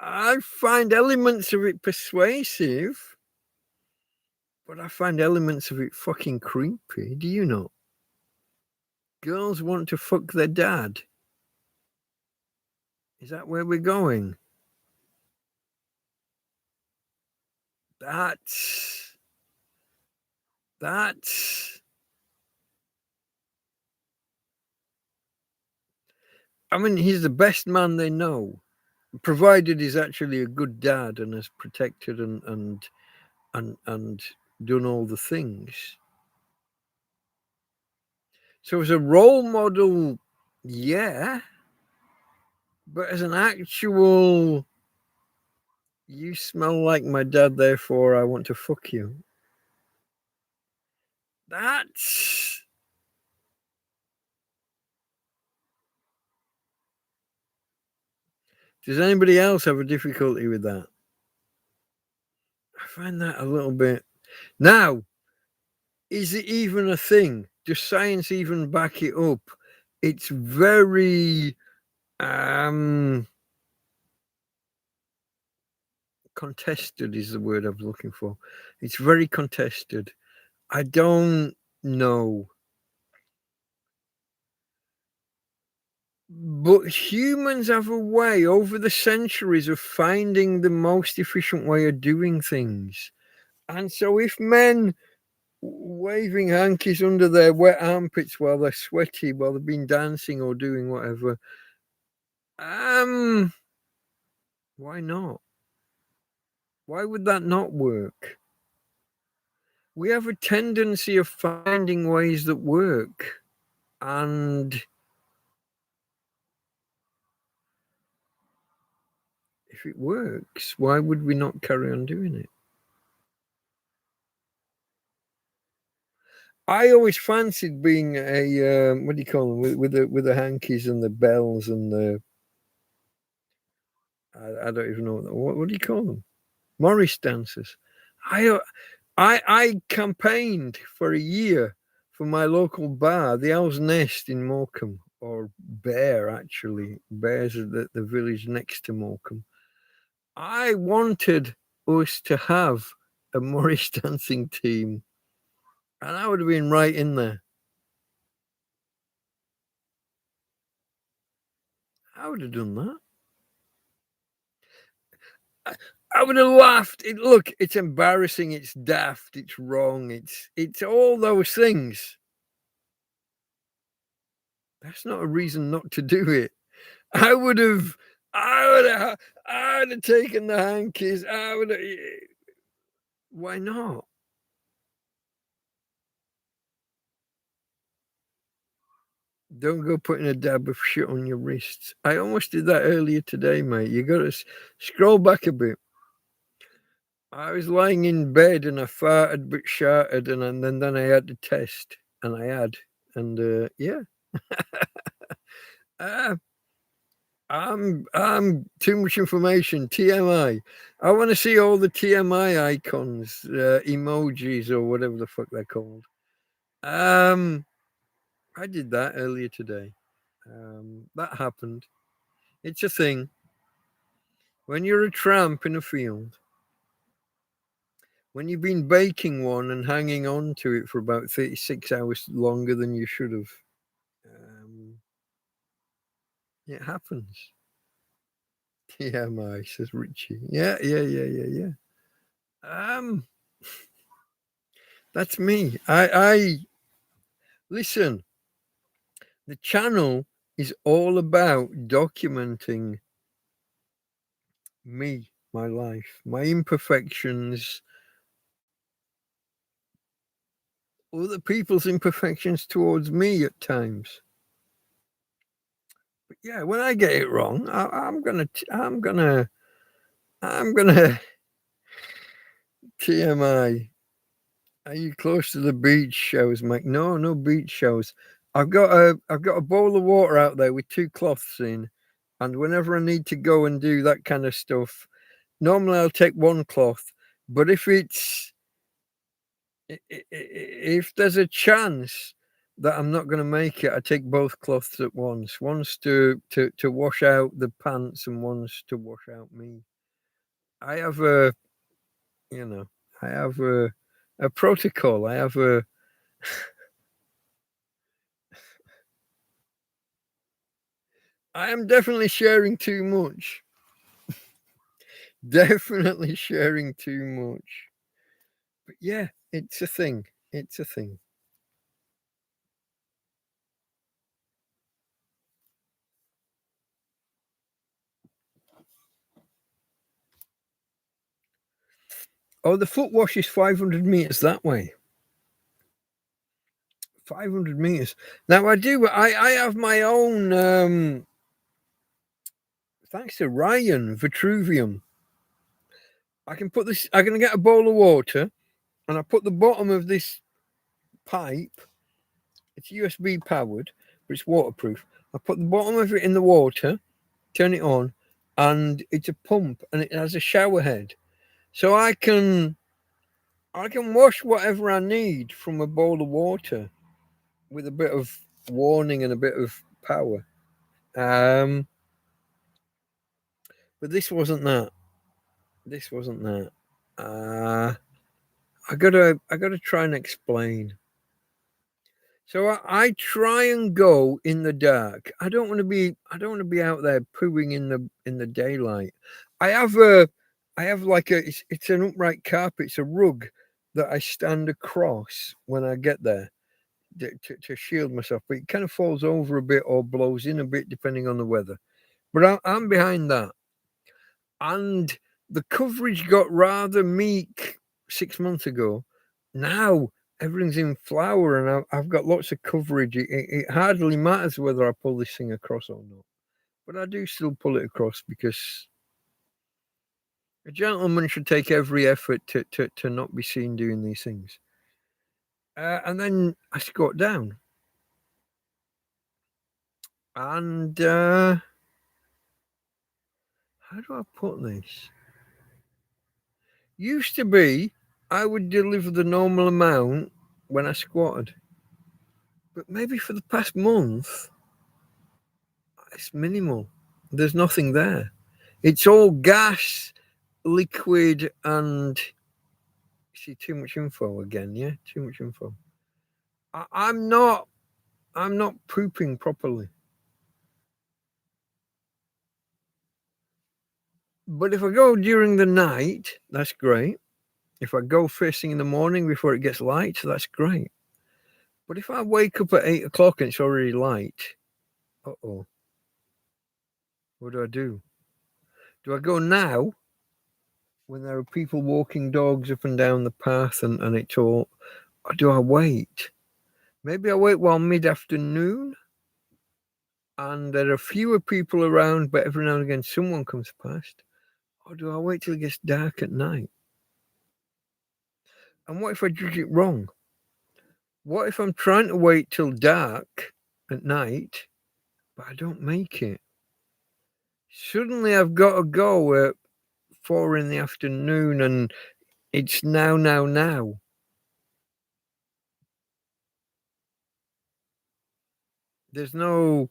I find elements of it persuasive, but I find elements of it fucking creepy. Do you know? Girls want to fuck their dad. Is that where we're going? That's I mean, he's the best man they know, provided he's actually a good dad and has protected and done all the things. So as a role model, yeah, but as an actual, you smell like my dad, therefore I want to fuck you. That's... Does anybody else have a difficulty with that? I find that a little bit... Now, is it even a thing? Does science even back it up? It's very contested is the word I'm looking for. It's very contested. I don't know. But humans have a way over the centuries of finding the most efficient way of doing things. And so if men waving hankies under their wet armpits while they're sweaty, while they've been dancing or doing whatever. Why not? Why would that not work? We have a tendency of finding ways that work, and if it works, why would we not carry on doing it? I always fancied being a what do you call them, with the hankies and the bells and the I don't even know what do you call them, Morris dancers. I campaigned for a year for my local bar, the Owl's Nest in Morecambe, or Bear actually. Bear's at the village next to Morecambe. I wanted us to have a Morris dancing team, and I would have been right in there. I would have done that. I would have laughed. Look, it's embarrassing, it's daft, it's wrong, it's all those things. That's not a reason not to do it. I would have taken the hankies. Why not? Don't go putting a dab of shit on your wrists. I almost did that earlier today, mate. You got to scroll back a bit. I was lying in bed and I farted but sharted, and then I had to test, and I had, and yeah. I'm too much information. TMI. I want to see all the TMI icons, emojis, or whatever the fuck they're called. I did that earlier today. That happened. It's a thing. When you're a tramp in a field, when you've been baking one and hanging on to it for about 36 hours longer than you should have, it happens. TMI, says Richie. Yeah. That's me. I listen. The channel is all about documenting me, my life, my imperfections, other people's imperfections towards me at times. But yeah, when I get it wrong, I'm gonna TMI. Are you close to the beach shows, Mike? No beach shows. I've got a bowl of water out there with 2 cloths in, and whenever I need to go and do that kind of stuff, normally I'll take 1 cloth. But if there's a chance that I'm not going to make it, I take both cloths at once. One's to wash out the pants, and one's to wash out me. I have a protocol. I am definitely sharing too much. Definitely sharing too much. But yeah, it's a thing. It's a thing. Oh, the foot wash is 500 meters that way. 500 meters. Now I have my own, thanks to Ryan, Vitruvium. I can get a bowl of water, and I put the bottom of this pipe, it's USB powered, but it's waterproof. I put the bottom of it in the water, turn it on, and it's a pump, and it has a shower head. So I can wash whatever I need from a bowl of water with a bit of warning and a bit of power. But this wasn't that. I gotta try and explain. So I try and go in the dark. I don't want to be out there pooing in the daylight. I have like it's an upright carpet. It's a rug that I stand across when I get there to shield myself, but it kind of falls over a bit or blows in a bit depending on the weather. But I'm behind that. And the coverage got rather meek 6 months ago. Now everything's in flower and I've got lots of coverage. It hardly matters whether I pull this thing across or not. But I do still pull it across because a gentleman should take every effort to not be seen doing these things. And then I squat down. And how do I put this? Used to be I would deliver the normal amount when I squatted. But maybe for the past month, it's minimal. There's nothing there. It's all gas, liquid, and see, too much info again, yeah? Too much info. I'm not pooping properly. But if I go during the night, that's great. If I go first thing in the morning before it gets light, that's great. But if I wake up at 8 o'clock and it's already light, uh-oh. What do I do? Do I go now when there are people walking dogs up and down the path and it's all, or do I wait? Maybe I wait while mid-afternoon and there are fewer people around, but every now and again someone comes past. Or do I wait till it gets dark at night? And what if I judge it wrong? What if I'm trying to wait till dark at night, but I don't make it? Suddenly I've got to go at 4 in the afternoon and it's now. There's no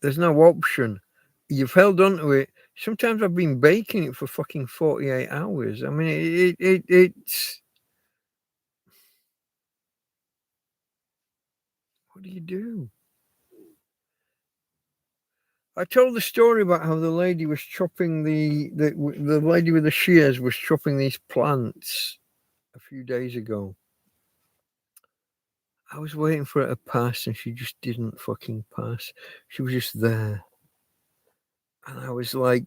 option. You've held on to it. Sometimes I've been baking it for fucking 48 hours. I mean, it's... What do you do? I told the story about how the lady was chopping the lady with the shears was chopping these plants a few days ago. I was waiting for her to pass and she just didn't fucking pass. She was just there. And I was like,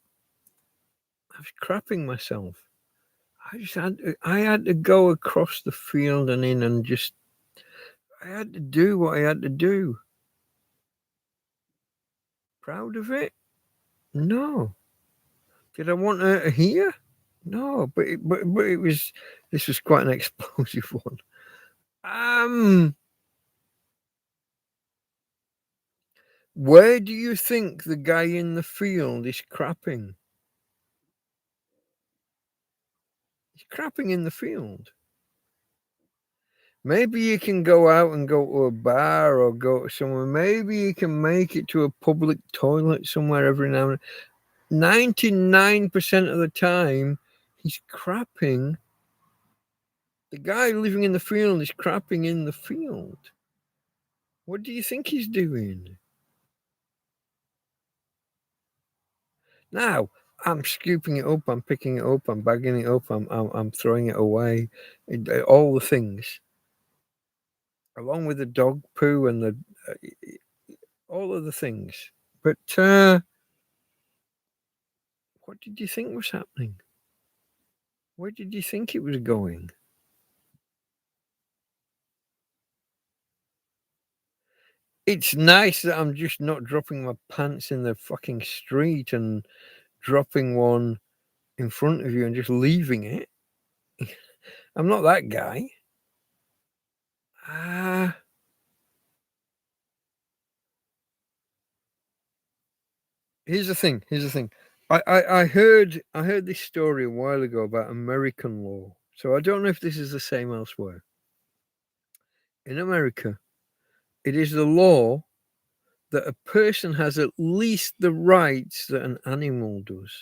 I was crapping myself. I had to go across the field and in and just, I had to do what I had to do. Proud of it? No. Did I want her to hear? No, but it was, this was quite an explosive one. Where do you think the guy in the field is crapping? He's crapping in the field. Maybe you can go out and go to a bar or go to somewhere. Maybe you can make it to a public toilet somewhere every now and then. 99% of the time, he's crapping. The guy living in the field is crapping in the field. What do you think he's doing? Now, I'm scooping it up, I'm picking it up, I'm bagging it up, I'm throwing it away, all the things. Along with the dog poo and the all of the things. But what did you think was happening? Where did you think it was going? It's nice that I'm just not dropping my pants in the fucking street and dropping one in front of you and just leaving it. I'm not that guy. Here's the thing. I heard this story a while ago about American law. So I don't know if this is the same elsewhere. In America, it is the law that a person has at least the rights that an animal does.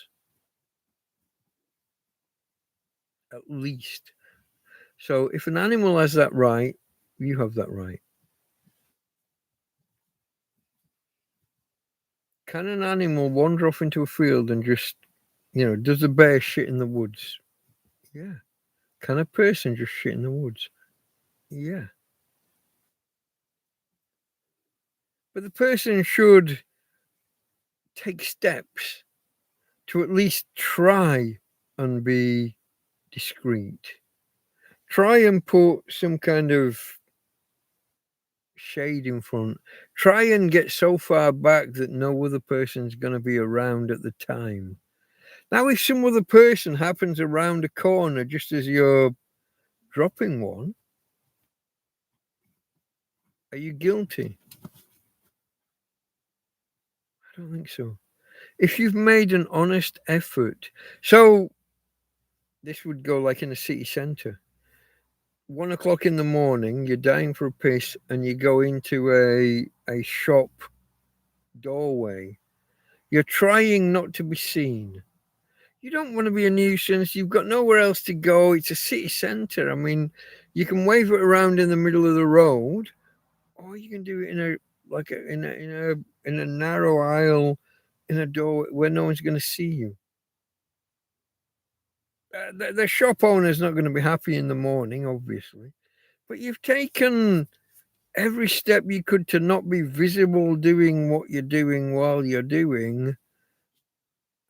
At least. So if an animal has that right, you have that right. Can an animal wander off into a field and just, does a bear shit in the woods? Yeah. Can a person just shit in the woods? Yeah. But the person should take steps to at least try and be discreet. Try and put some kind of shade in front. Try and get so far back that no other person's going to be around at the time. Now, if some other person happens around a corner just as you're dropping one, are you guilty? I don't think so. If you've made an honest effort, so this would go like in a city centre. 1 o'clock in the morning, you're dying for a piss, and you go into a shop doorway. You're trying not to be seen. You don't want to be a nuisance. You've got nowhere else to go. It's a city centre. I mean, you can wave it around in the middle of the road, or you can do it in a narrow aisle in a door where no one's going to see you. The shop owner's not going to be happy in the morning, obviously, but you've taken every step you could to not be visible doing what you're doing while you're doing.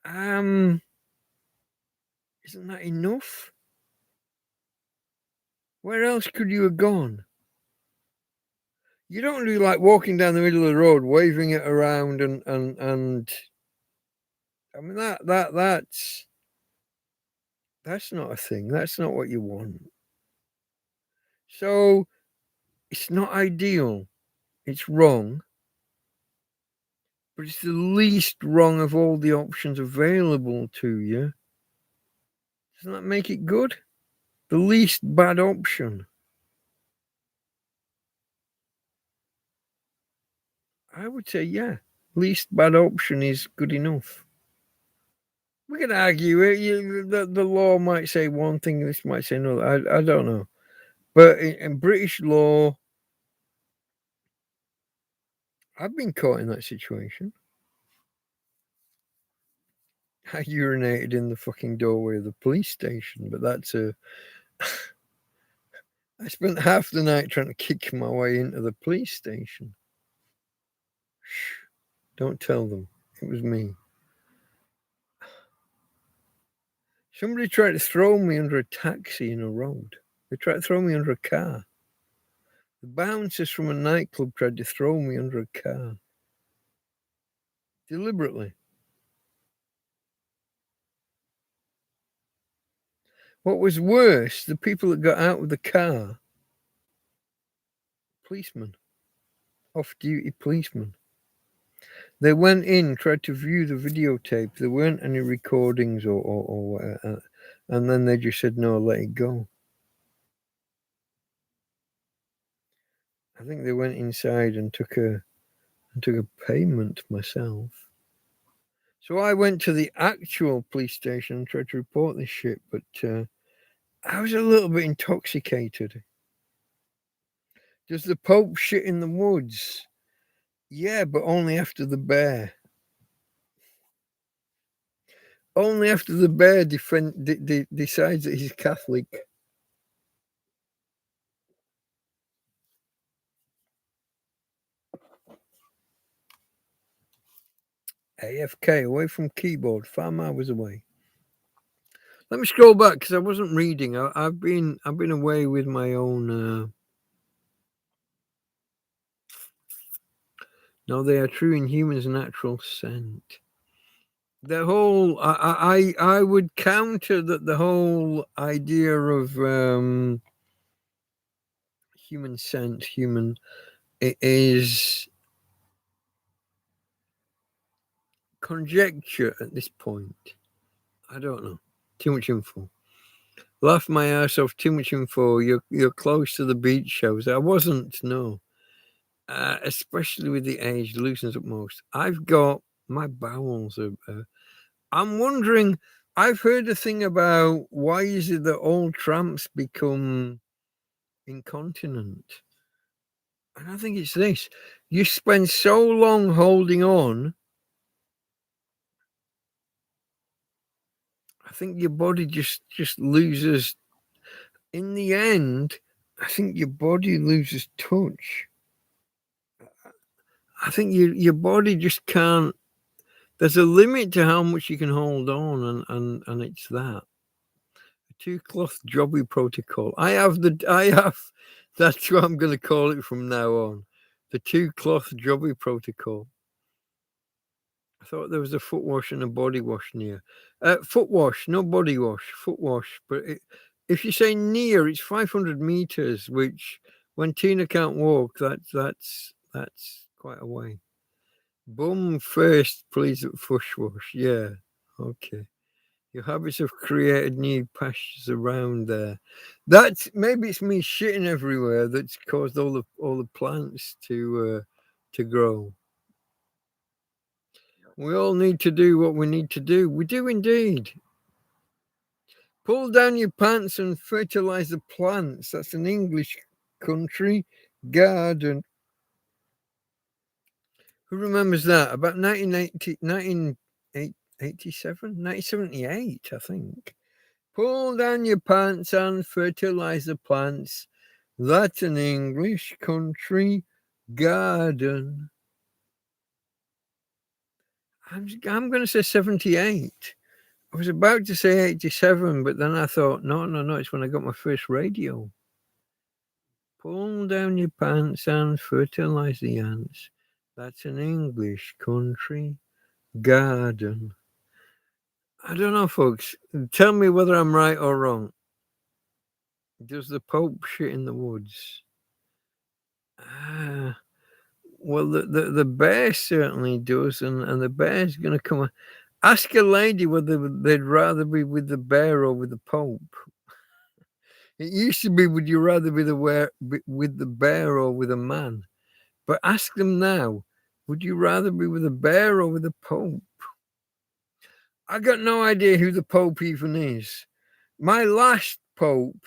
Isn't that enough? Where else could you have gone? You don't do like walking down the middle of the road, waving it around and I mean that's not a thing. That's not what you want. So it's not ideal. It's wrong. But it's the least wrong of all the options available to you. Doesn't that make it good? The least bad option. I would say, yeah, least bad option is good enough. We can argue it. The law might say one thing, this might say another. I don't know. But in British law, I've been caught in that situation. I urinated in the fucking doorway of the police station, but that's a... I spent half the night trying to kick my way into the police station. Shh, don't tell them. It was me. Somebody tried to throw me under a taxi in a road. They tried to throw me under a car. The bouncers from a nightclub tried to throw me under a car. Deliberately. What was worse, the people that got out of the car, policemen, off-duty policemen. They went in, tried to view the videotape. There weren't any recordings or whatever. And then they just said, no, let it go. I think they went inside and took a payment myself. So I went to the actual police station and tried to report this shit, but I was a little bit intoxicated. Does the Pope shit in the woods? Yeah, but only after the bear. Only after the bear decides that he's Catholic. AFK, away from keyboard, 5 hours away. Let me scroll back because I wasn't reading. I've been away with my own. No, they are true in humans' natural scent. The whole I would counter that the whole idea of human scent, it is conjecture at this point. I don't know. Too much info. Laugh my ass off. Too much info. You're close to the beach shows. I wasn't. No. Especially with the age, loosens up most. I've got my bowels. I'm wondering. I've heard a thing about why is it that all tramps become incontinent, and I think it's this: you spend so long holding on. I think your body just loses. in the end, I think your body loses touch. I think your body just can't. There's a limit to how much you can hold on, and it's that. Two cloth jobby protocol. I have. That's what I'm going to call it from now on. The two cloth jobby protocol. I thought there was a foot wash and a body wash near. Foot wash, no body wash. Foot wash. But if you say near, it's 500 meters. Which, when Tina can't walk, that's quite a way. Bum first, please. At fush wash. Yeah. Okay. Your habits have created new pastures around there. That's maybe it's me shitting everywhere that's caused all the plants to grow. We all need to do what we need to do. We do indeed. Pull down your pants and fertilize the plants. That's an English country garden. Who remembers that? About 1978, I think. Pull down your pants and fertilize the plants. That's an English country garden. I'm going to say 78. I was about to say 87, but then I thought, no, it's when I got my first radio. Pull down your pants and fertilize the ants. That's an English country garden. I don't know, folks. Tell me whether I'm right or wrong. Does the Pope shit in the woods? Well, the bear certainly does, and the bear's going to come. Ask a lady whether they'd rather be with the bear or with the Pope. It used to be, would you rather be with the bear or with a man? But ask them now, would you rather be with a bear or with a Pope? I got no idea who the Pope even is. My last Pope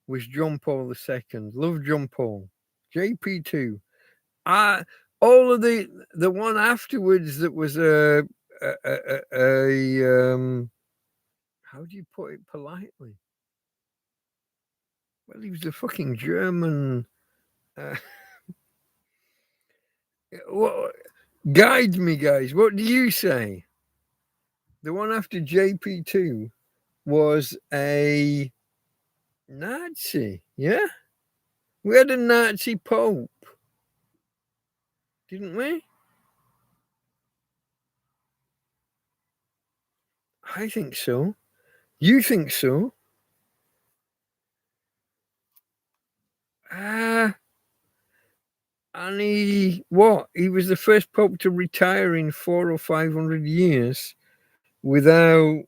was John Paul II. Love John Paul. JP2. All of the one afterwards that was a how do you put it politely? Well, he was a fucking German. Guide me, guys. What do you say? The one after JP2 was a Nazi. Yeah, we had a Nazi Pope, didn't we? I think so. You think so? And he was the first Pope to retire in 400 or 500 years without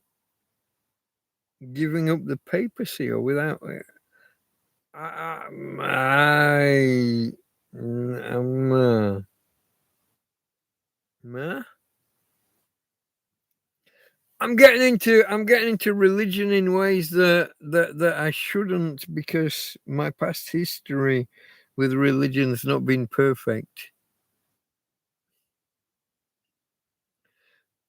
giving up the papacy or without. I'm getting into religion in ways that I shouldn't, because my past history with religion has not been perfect.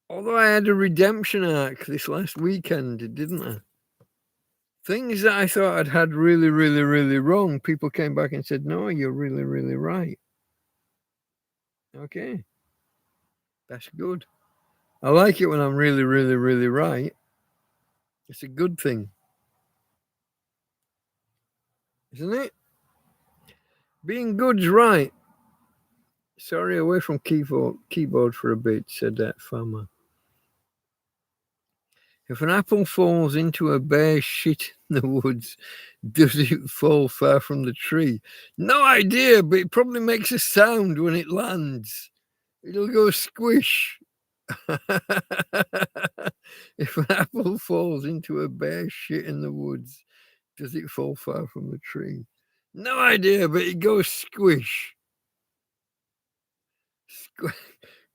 Although I had a redemption arc this last weekend, didn't I? Things that I thought I'd had really, really, really wrong, people came back and said, no, you're really, really right. Okay. That's good. I like it when I'm really, really, really right. It's a good thing. Isn't it? Being good's right. Sorry, away from keyboard for a bit, said that farmer. If an apple falls into a bear's shit in the woods, does it fall far from the tree? No idea, but it probably makes a sound when it lands. It'll go squish. If an apple falls into a bear's shit in the woods, does it fall far from the tree? No idea, but it goes squish.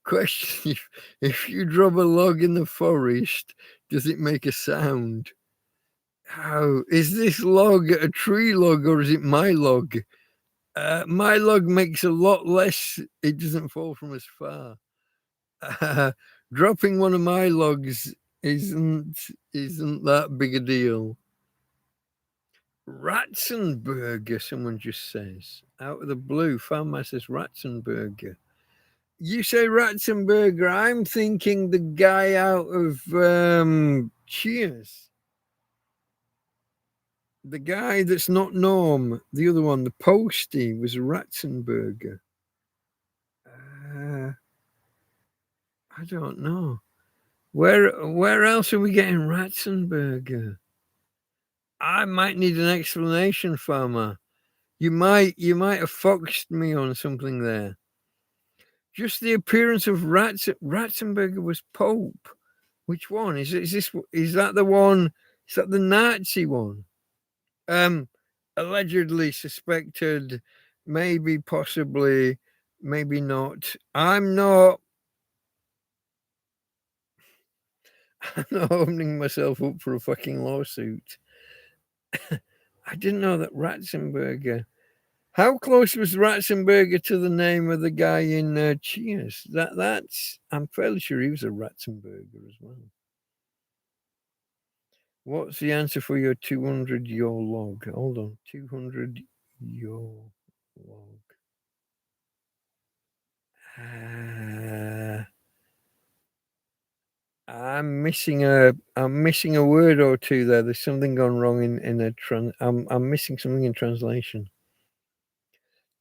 Question: if you drop a log in the forest, does it make a sound? How is this log a tree log or is it my log? My log makes a lot less. It doesn't fall from as far. Dropping one of my logs isn't that big a deal. Ratzenberger, someone just says. Out of the blue, Farmer says Ratzenberger. You say Ratzenberger, I'm thinking the guy out of Cheers. The guy that's not Norm, the other one, the Postie, was Ratzenberger. I don't know. Where else are we getting Ratzenberger? I might need an explanation, Farmer. You might have foxed me on something there. Just the appearance of Ratzenberger was Pope. Which one is this? Is that the one? Is that the Nazi one? Allegedly suspected, maybe, possibly, maybe not. I'm not opening myself up for a fucking lawsuit. I didn't know that Ratzenberger. How close was Ratzenberger to the name of the guy in Cheers? That's. I'm fairly sure he was a Ratzenberger as well. What's the answer for your 200 your log? Hold on, 200 your log. I'm missing a word or two there. There's something gone wrong in a I'm missing something in translation.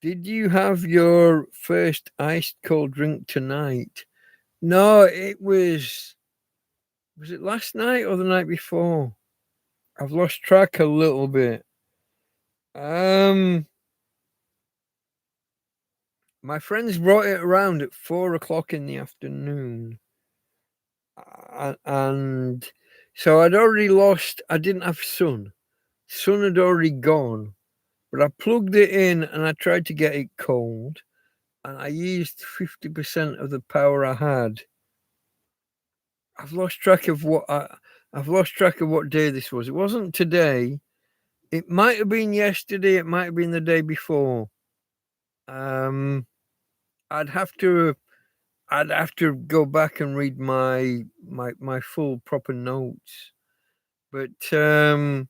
Did you have your first iced cold drink tonight? No, it was. Was it last night or the night before? I've lost track a little bit. My friends brought it around at 4 o'clock in the afternoon. And so I'd already lost, I didn't have sun. Sun had already gone, but I plugged it in and I tried to get it cold, and I used 50% of the power I had. I've lost track of I've lost track of what day this was. It wasn't today. It might have been yesterday. It might have been the day before. I'd have to go back and read my full proper notes. But you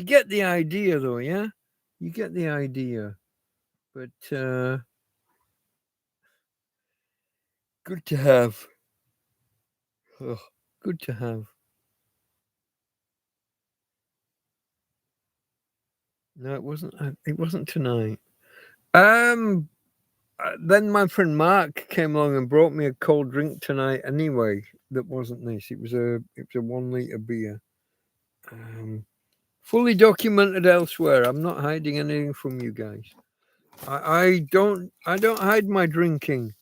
get the idea, though, yeah? You get the idea. But good to have. Ugh, good to have. No, it wasn't. It wasn't tonight. Then my friend Mark came along and brought me a cold drink tonight. Anyway, that wasn't this. It was a 1 liter beer. Fully documented elsewhere. I'm not hiding anything from you guys. I don't hide my drinking.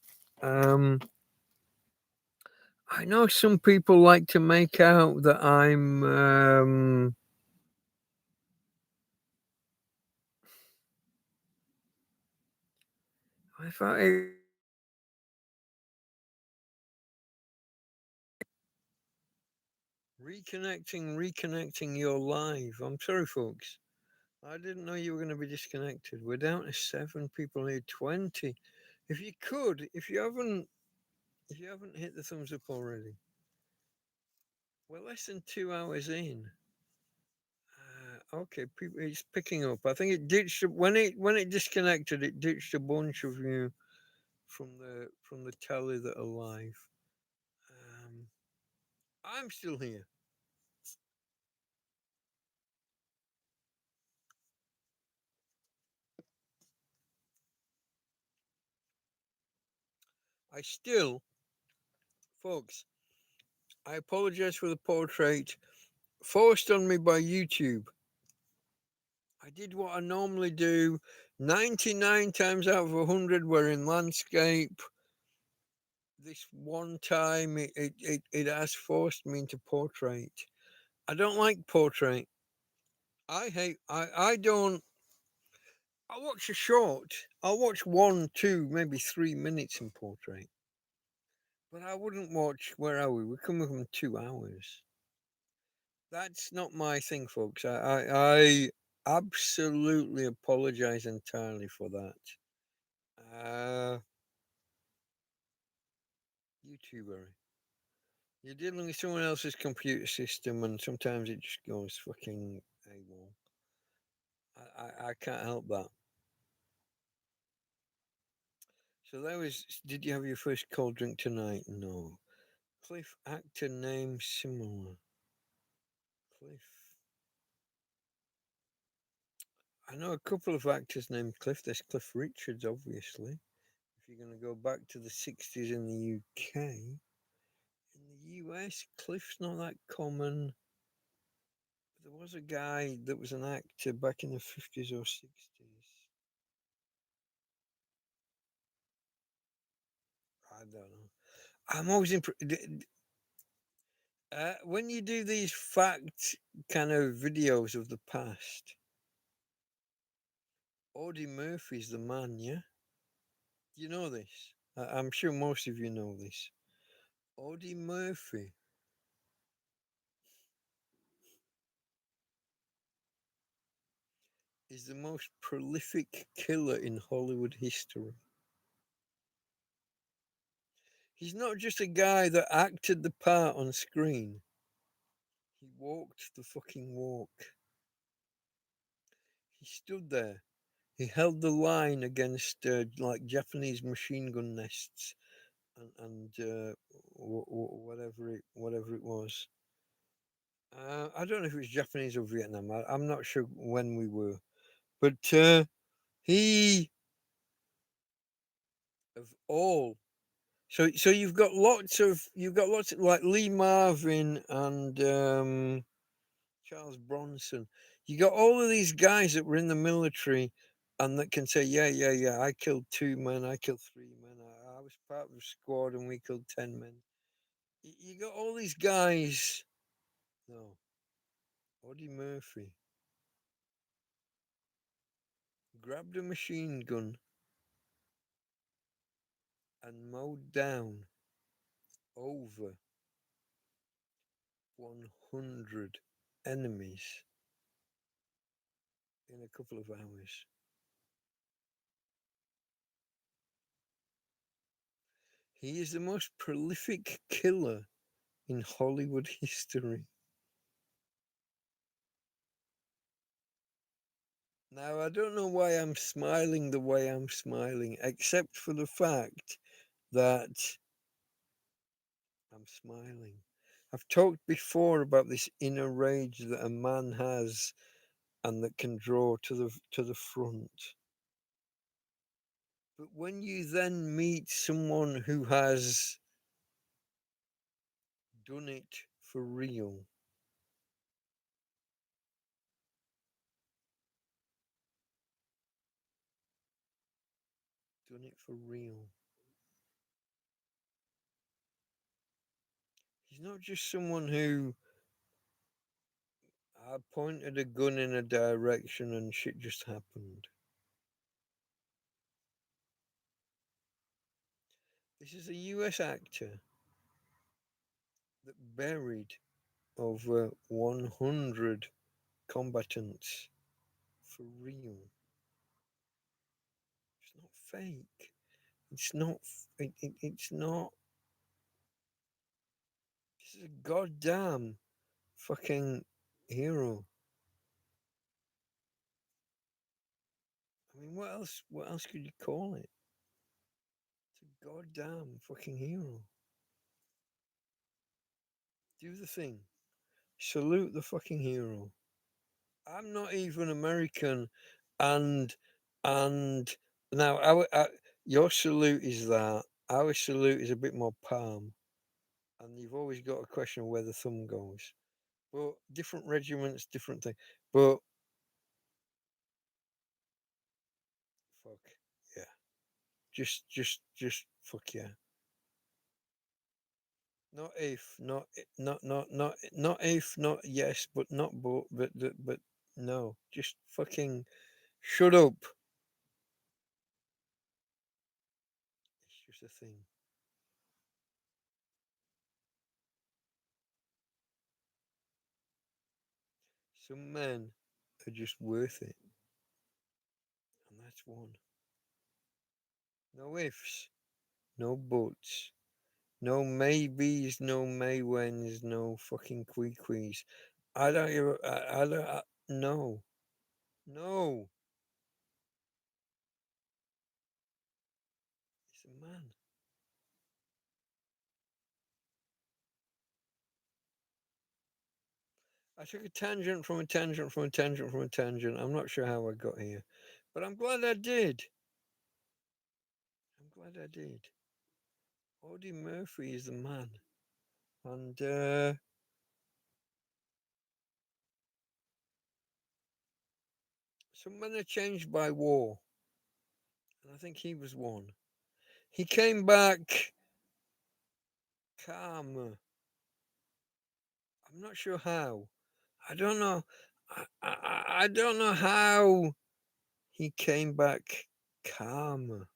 I know some people like to make out that I'm if I reconnecting your live. I'm sorry, folks. I didn't know you were going to be disconnected. We're down to 7 people here. 20. If you could, if you haven't hit the thumbs up already, we're less than 2 hours in. Okay, people, it's picking up. I think it ditched when it disconnected. It ditched a bunch of you from the telly that are live. I'm still here. I still, folks. I apologize for the portrait forced on me by YouTube. I did what I normally do. 99 times out of 100 we're in landscape. This one time it has forced me into portrait. I don't like portrait. I don't. I'll watch a short. I'll watch 1, 2, maybe 3 minutes in portrait. But I wouldn't watch, where are we? We're coming from 2 hours. That's not my thing, folks. I absolutely apologize entirely for that. YouTuber. You're dealing with someone else's computer system, and sometimes it just goes fucking AWOL. I can't help that. So that was. Did you have your first cold drink tonight? No. Cliff actor name similar. Cliff. I know a couple of actors named Cliff. There's Cliff Richards, obviously. If you're going to go back to the 60s in the UK. In the US, Cliff's not that common. There was a guy that was an actor back in the 50s or 60s. I don't know. I'm always impressed. When you do these fact kind of videos of the past, Audie Murphy's the man, yeah? You know this? I'm sure most of you know this. Audie Murphy is the most prolific killer in Hollywood history. He's not just a guy that acted the part on screen, he walked the fucking walk. He stood there. He held the line against like Japanese machine gun nests and whatever it was. I don't know if it was Japanese or Vietnam. I'm not sure when we were, but he of all. So you've got lots of like Lee Marvin and Charles Bronson. You got all of these guys that were in the military and that can say, yeah, yeah, yeah, I killed 2 men, I killed 3 men, I was part of a squad and we killed 10 men. You got all these guys. No, Audie Murphy grabbed a machine gun and mowed down over 100 enemies in a couple of hours. He is the most prolific killer in Hollywood history. Now, I don't know why I'm smiling the way I'm smiling, except for the fact that I'm smiling. I've talked before about this inner rage that a man has and that can draw to the front. But when you then meet someone who has done it for real, done it for real, he's not just someone who I pointed a gun in a direction and shit just happened. This is a US actor that buried over 100 combatants for real. It's not fake. It's not. It's not. This is a goddamn fucking hero. I mean, what else? What else could you call it? It's a goddamn fucking hero. Do the thing. Salute the fucking hero. I'm not even American, and and now your salute is that. Our salute is a bit more palm, and you've always got a question of where the thumb goes. But different regiments, different thing. But fuck yeah, just fuck yeah. Not if, not if, not yes, but not but no. Just fucking shut up. It's just a thing. Some men are just worth it, and that's one. No ifs, no buts, no maybes, no maywens, no fucking queequees. I don't. I don't. No. No, it's a man. I took a tangent from a tangent from a tangent from a tangent. I'm not sure how I got here, but I'm glad I did. I'm glad I did. Audie Murphy is the man. And some men are changed by war. And I think he was one. He came back calm. I'm not sure how. I don't know. I don't know how he came back calm.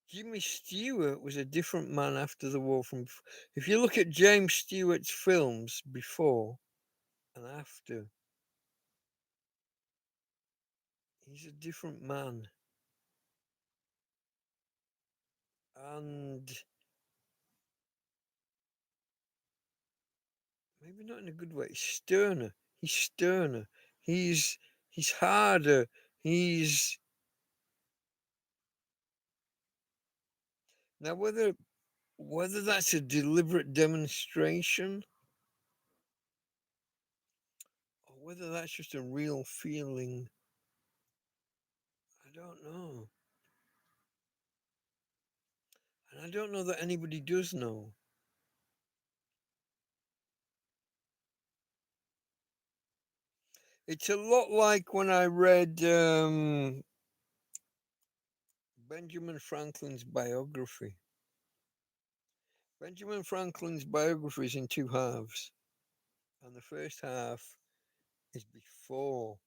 Jimmy Stewart was a different man after the war. From if you look at James Stewart's films before and after, he's a different man, and maybe not in a good way. Sterner. He's sterner. He's he's harder. He's now whether that's a deliberate demonstration or whether that's just a real feeling, I don't know. And I don't know that anybody does know. It's a lot like when I read Benjamin Franklin's biography. Benjamin Franklin's biography is in two halves, and the first half is before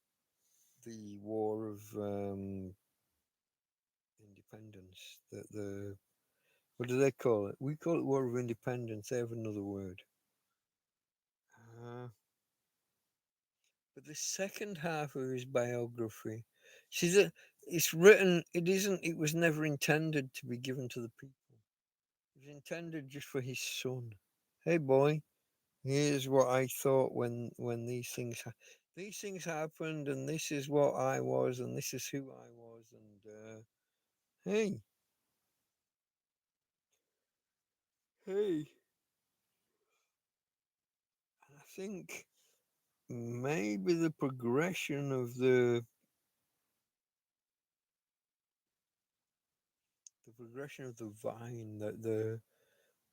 the War of Independence. The what do they call it? We call it War of Independence. They have another word. Uh, but the second half of his biography, see that it's written. It isn't. It was never intended to be given to the people. It was intended just for his son. Hey boy, here's what I thought when these things happened, and this is what I was, and this is who I was, and hey, hey. And I think maybe the progression of the vine, the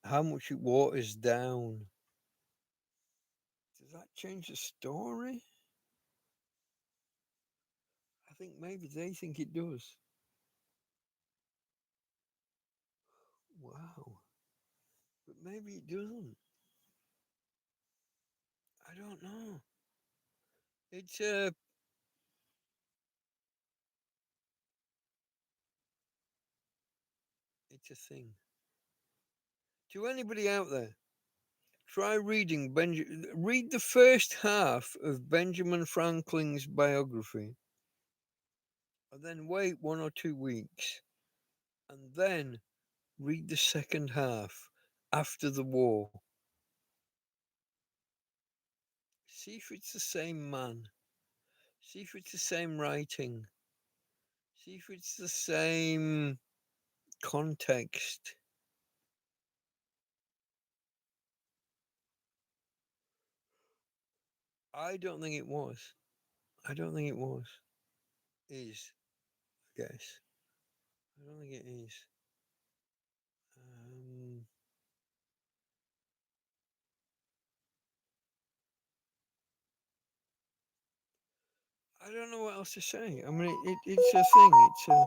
how much it waters down. Does that change the story? I think maybe they think it does. Wow, but maybe it doesn't. I don't know. It's a it's a thing. To anybody out there, try read the first half of Benjamin Franklin's biography, and then wait 1 or 2 weeks, and then read the second half after the war. See if it's the same man. See if it's the same writing. See if it's the same context. I don't think it was. I don't think it was. Is, I guess. I don't think it is. Um, I don't know what else to say. I mean, it's a thing. It's a.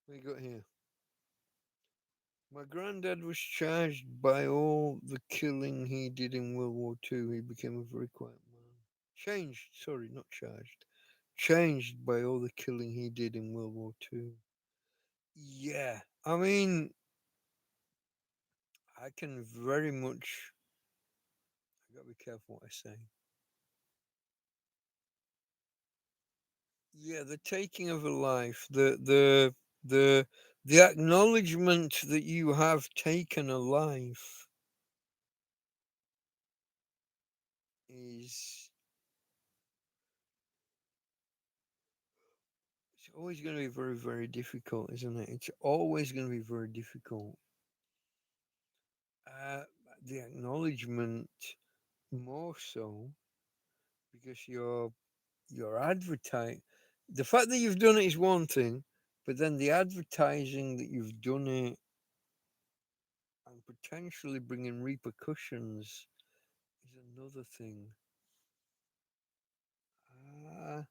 What you got here? My granddad was charged by all the killing he did in World War II. He became a very quiet man. Changed, sorry, not charged. Changed by all the killing he did in World War II. Yeah, I mean, I can very much. I gotta be careful what I say. Yeah, the taking of a life, the acknowledgement that you have taken a life is It's always going to be very, very difficult, isn't it? It's always going to be very difficult. Uh, the acknowledgement more so because you're advertising. The fact that you've done it is one thing, but then the advertising that you've done it and potentially bringing repercussions is another thing. Uh,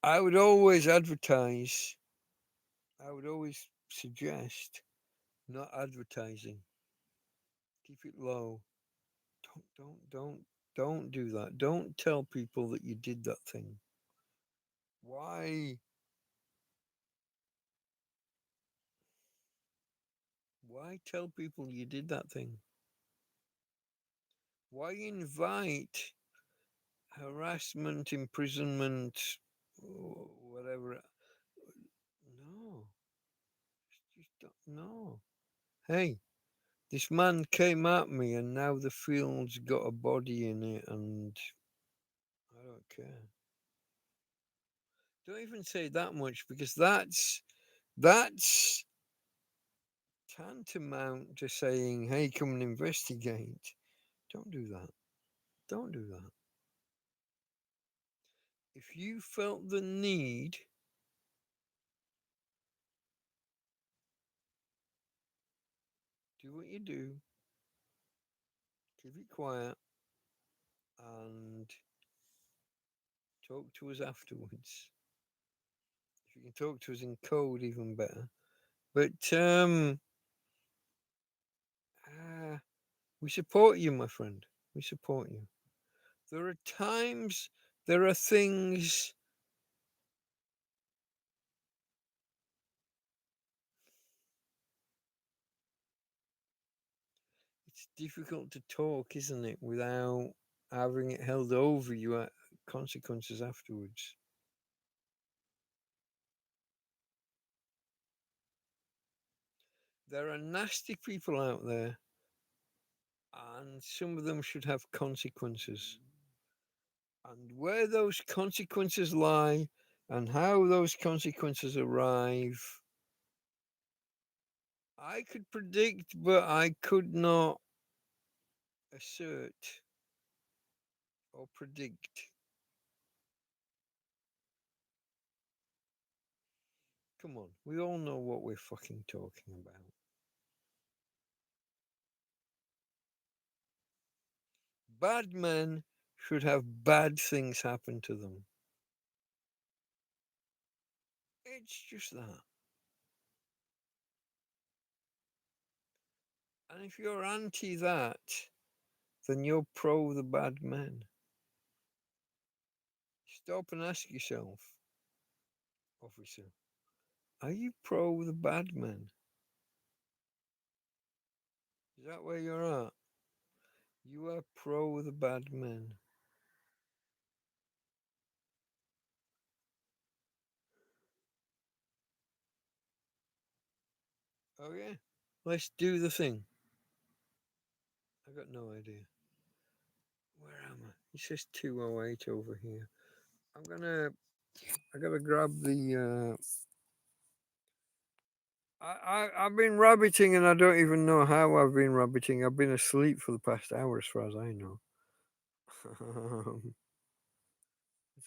I would always advertise. I would always suggest not advertising. Keep it low. Don't do that. Don't tell people that you did that thing. Why? Why tell people you did that thing? Why invite harassment, imprisonment, whatever? No, just don't. No. Hey, this man came at me, and now the field's got a body in it, and I don't care. Don't even say that much because that's tantamount to saying, "Hey, come and investigate." Don't do that. Don't do that. If you felt the need, do what you do. Keep it quiet and talk to us afterwards. If you can talk to us in code, even better. But uh, we support you, my friend. We support you. There are times, there are things. It's difficult to talk, isn't it, without having it held over you at consequences afterwards. There are nasty people out there, and some of them should have consequences. And where those consequences lie and how those consequences arrive, I could predict, but I could not assert or predict. Come on, we all know what we're fucking talking about. Bad men should have bad things happen to them. It's just that. And if you're anti that, then you're pro the bad men. Stop and ask yourself, officer, are you pro the bad men? Is that where you're at? You are pro the bad men. Oh, yeah? Let's do the thing. I got no idea. Where am I? It says 208 over here. I gotta grab the, I've been rabbiting and I don't even know how I've been rabbiting. I've been asleep for the past hour as far as I know. Let's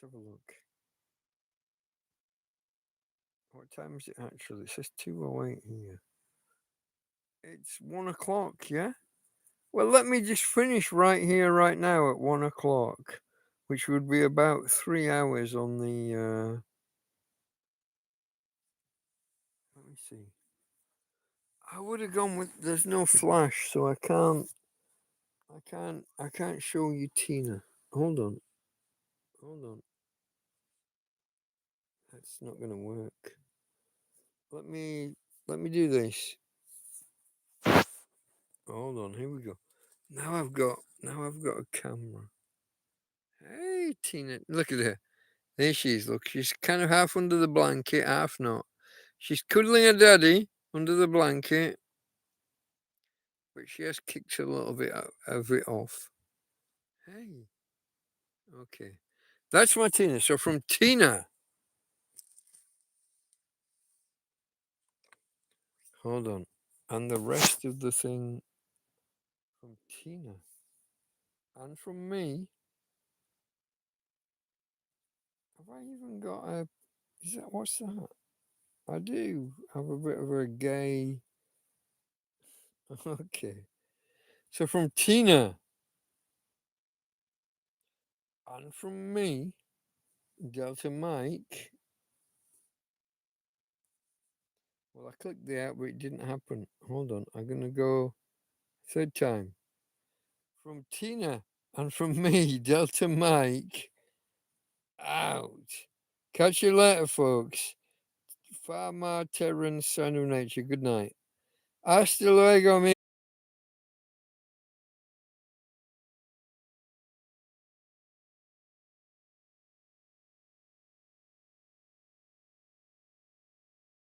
have a look. What time is it actually? It says 208 here. It's 1 o'clock, yeah? Well, let me just finish right here, right now at 1 o'clock, which would be about 3 hours on the. Let me see. I would have gone with. There's no flash, so I can't. I can't show you Tina. Hold on. Hold on. That's not going to work. Let me. Let me do this. Hold on. Here we go. Now I've got. Now I've got a camera. Hey, Tina. Look at her. There she is. Look, she's kind of half under the blanket, half not. She's cuddling her daddy under the blanket, but she has kicked a little bit of it off. Hey, okay. That's my Tina. So from Tina, Hold on. And the rest of the thing from Tina and from me. Have I even got a... Is that... What's that? I do have a bit of a gay... Okay. So from Tina and from me, Delta Mike. Well, I clicked the app, but it didn't happen. Hold on. I'm going to go third time. From Tina and from me, Delta Mike. Out. Catch you later, folks. Farmer Terran, son of nature. Good night. Hasta luego,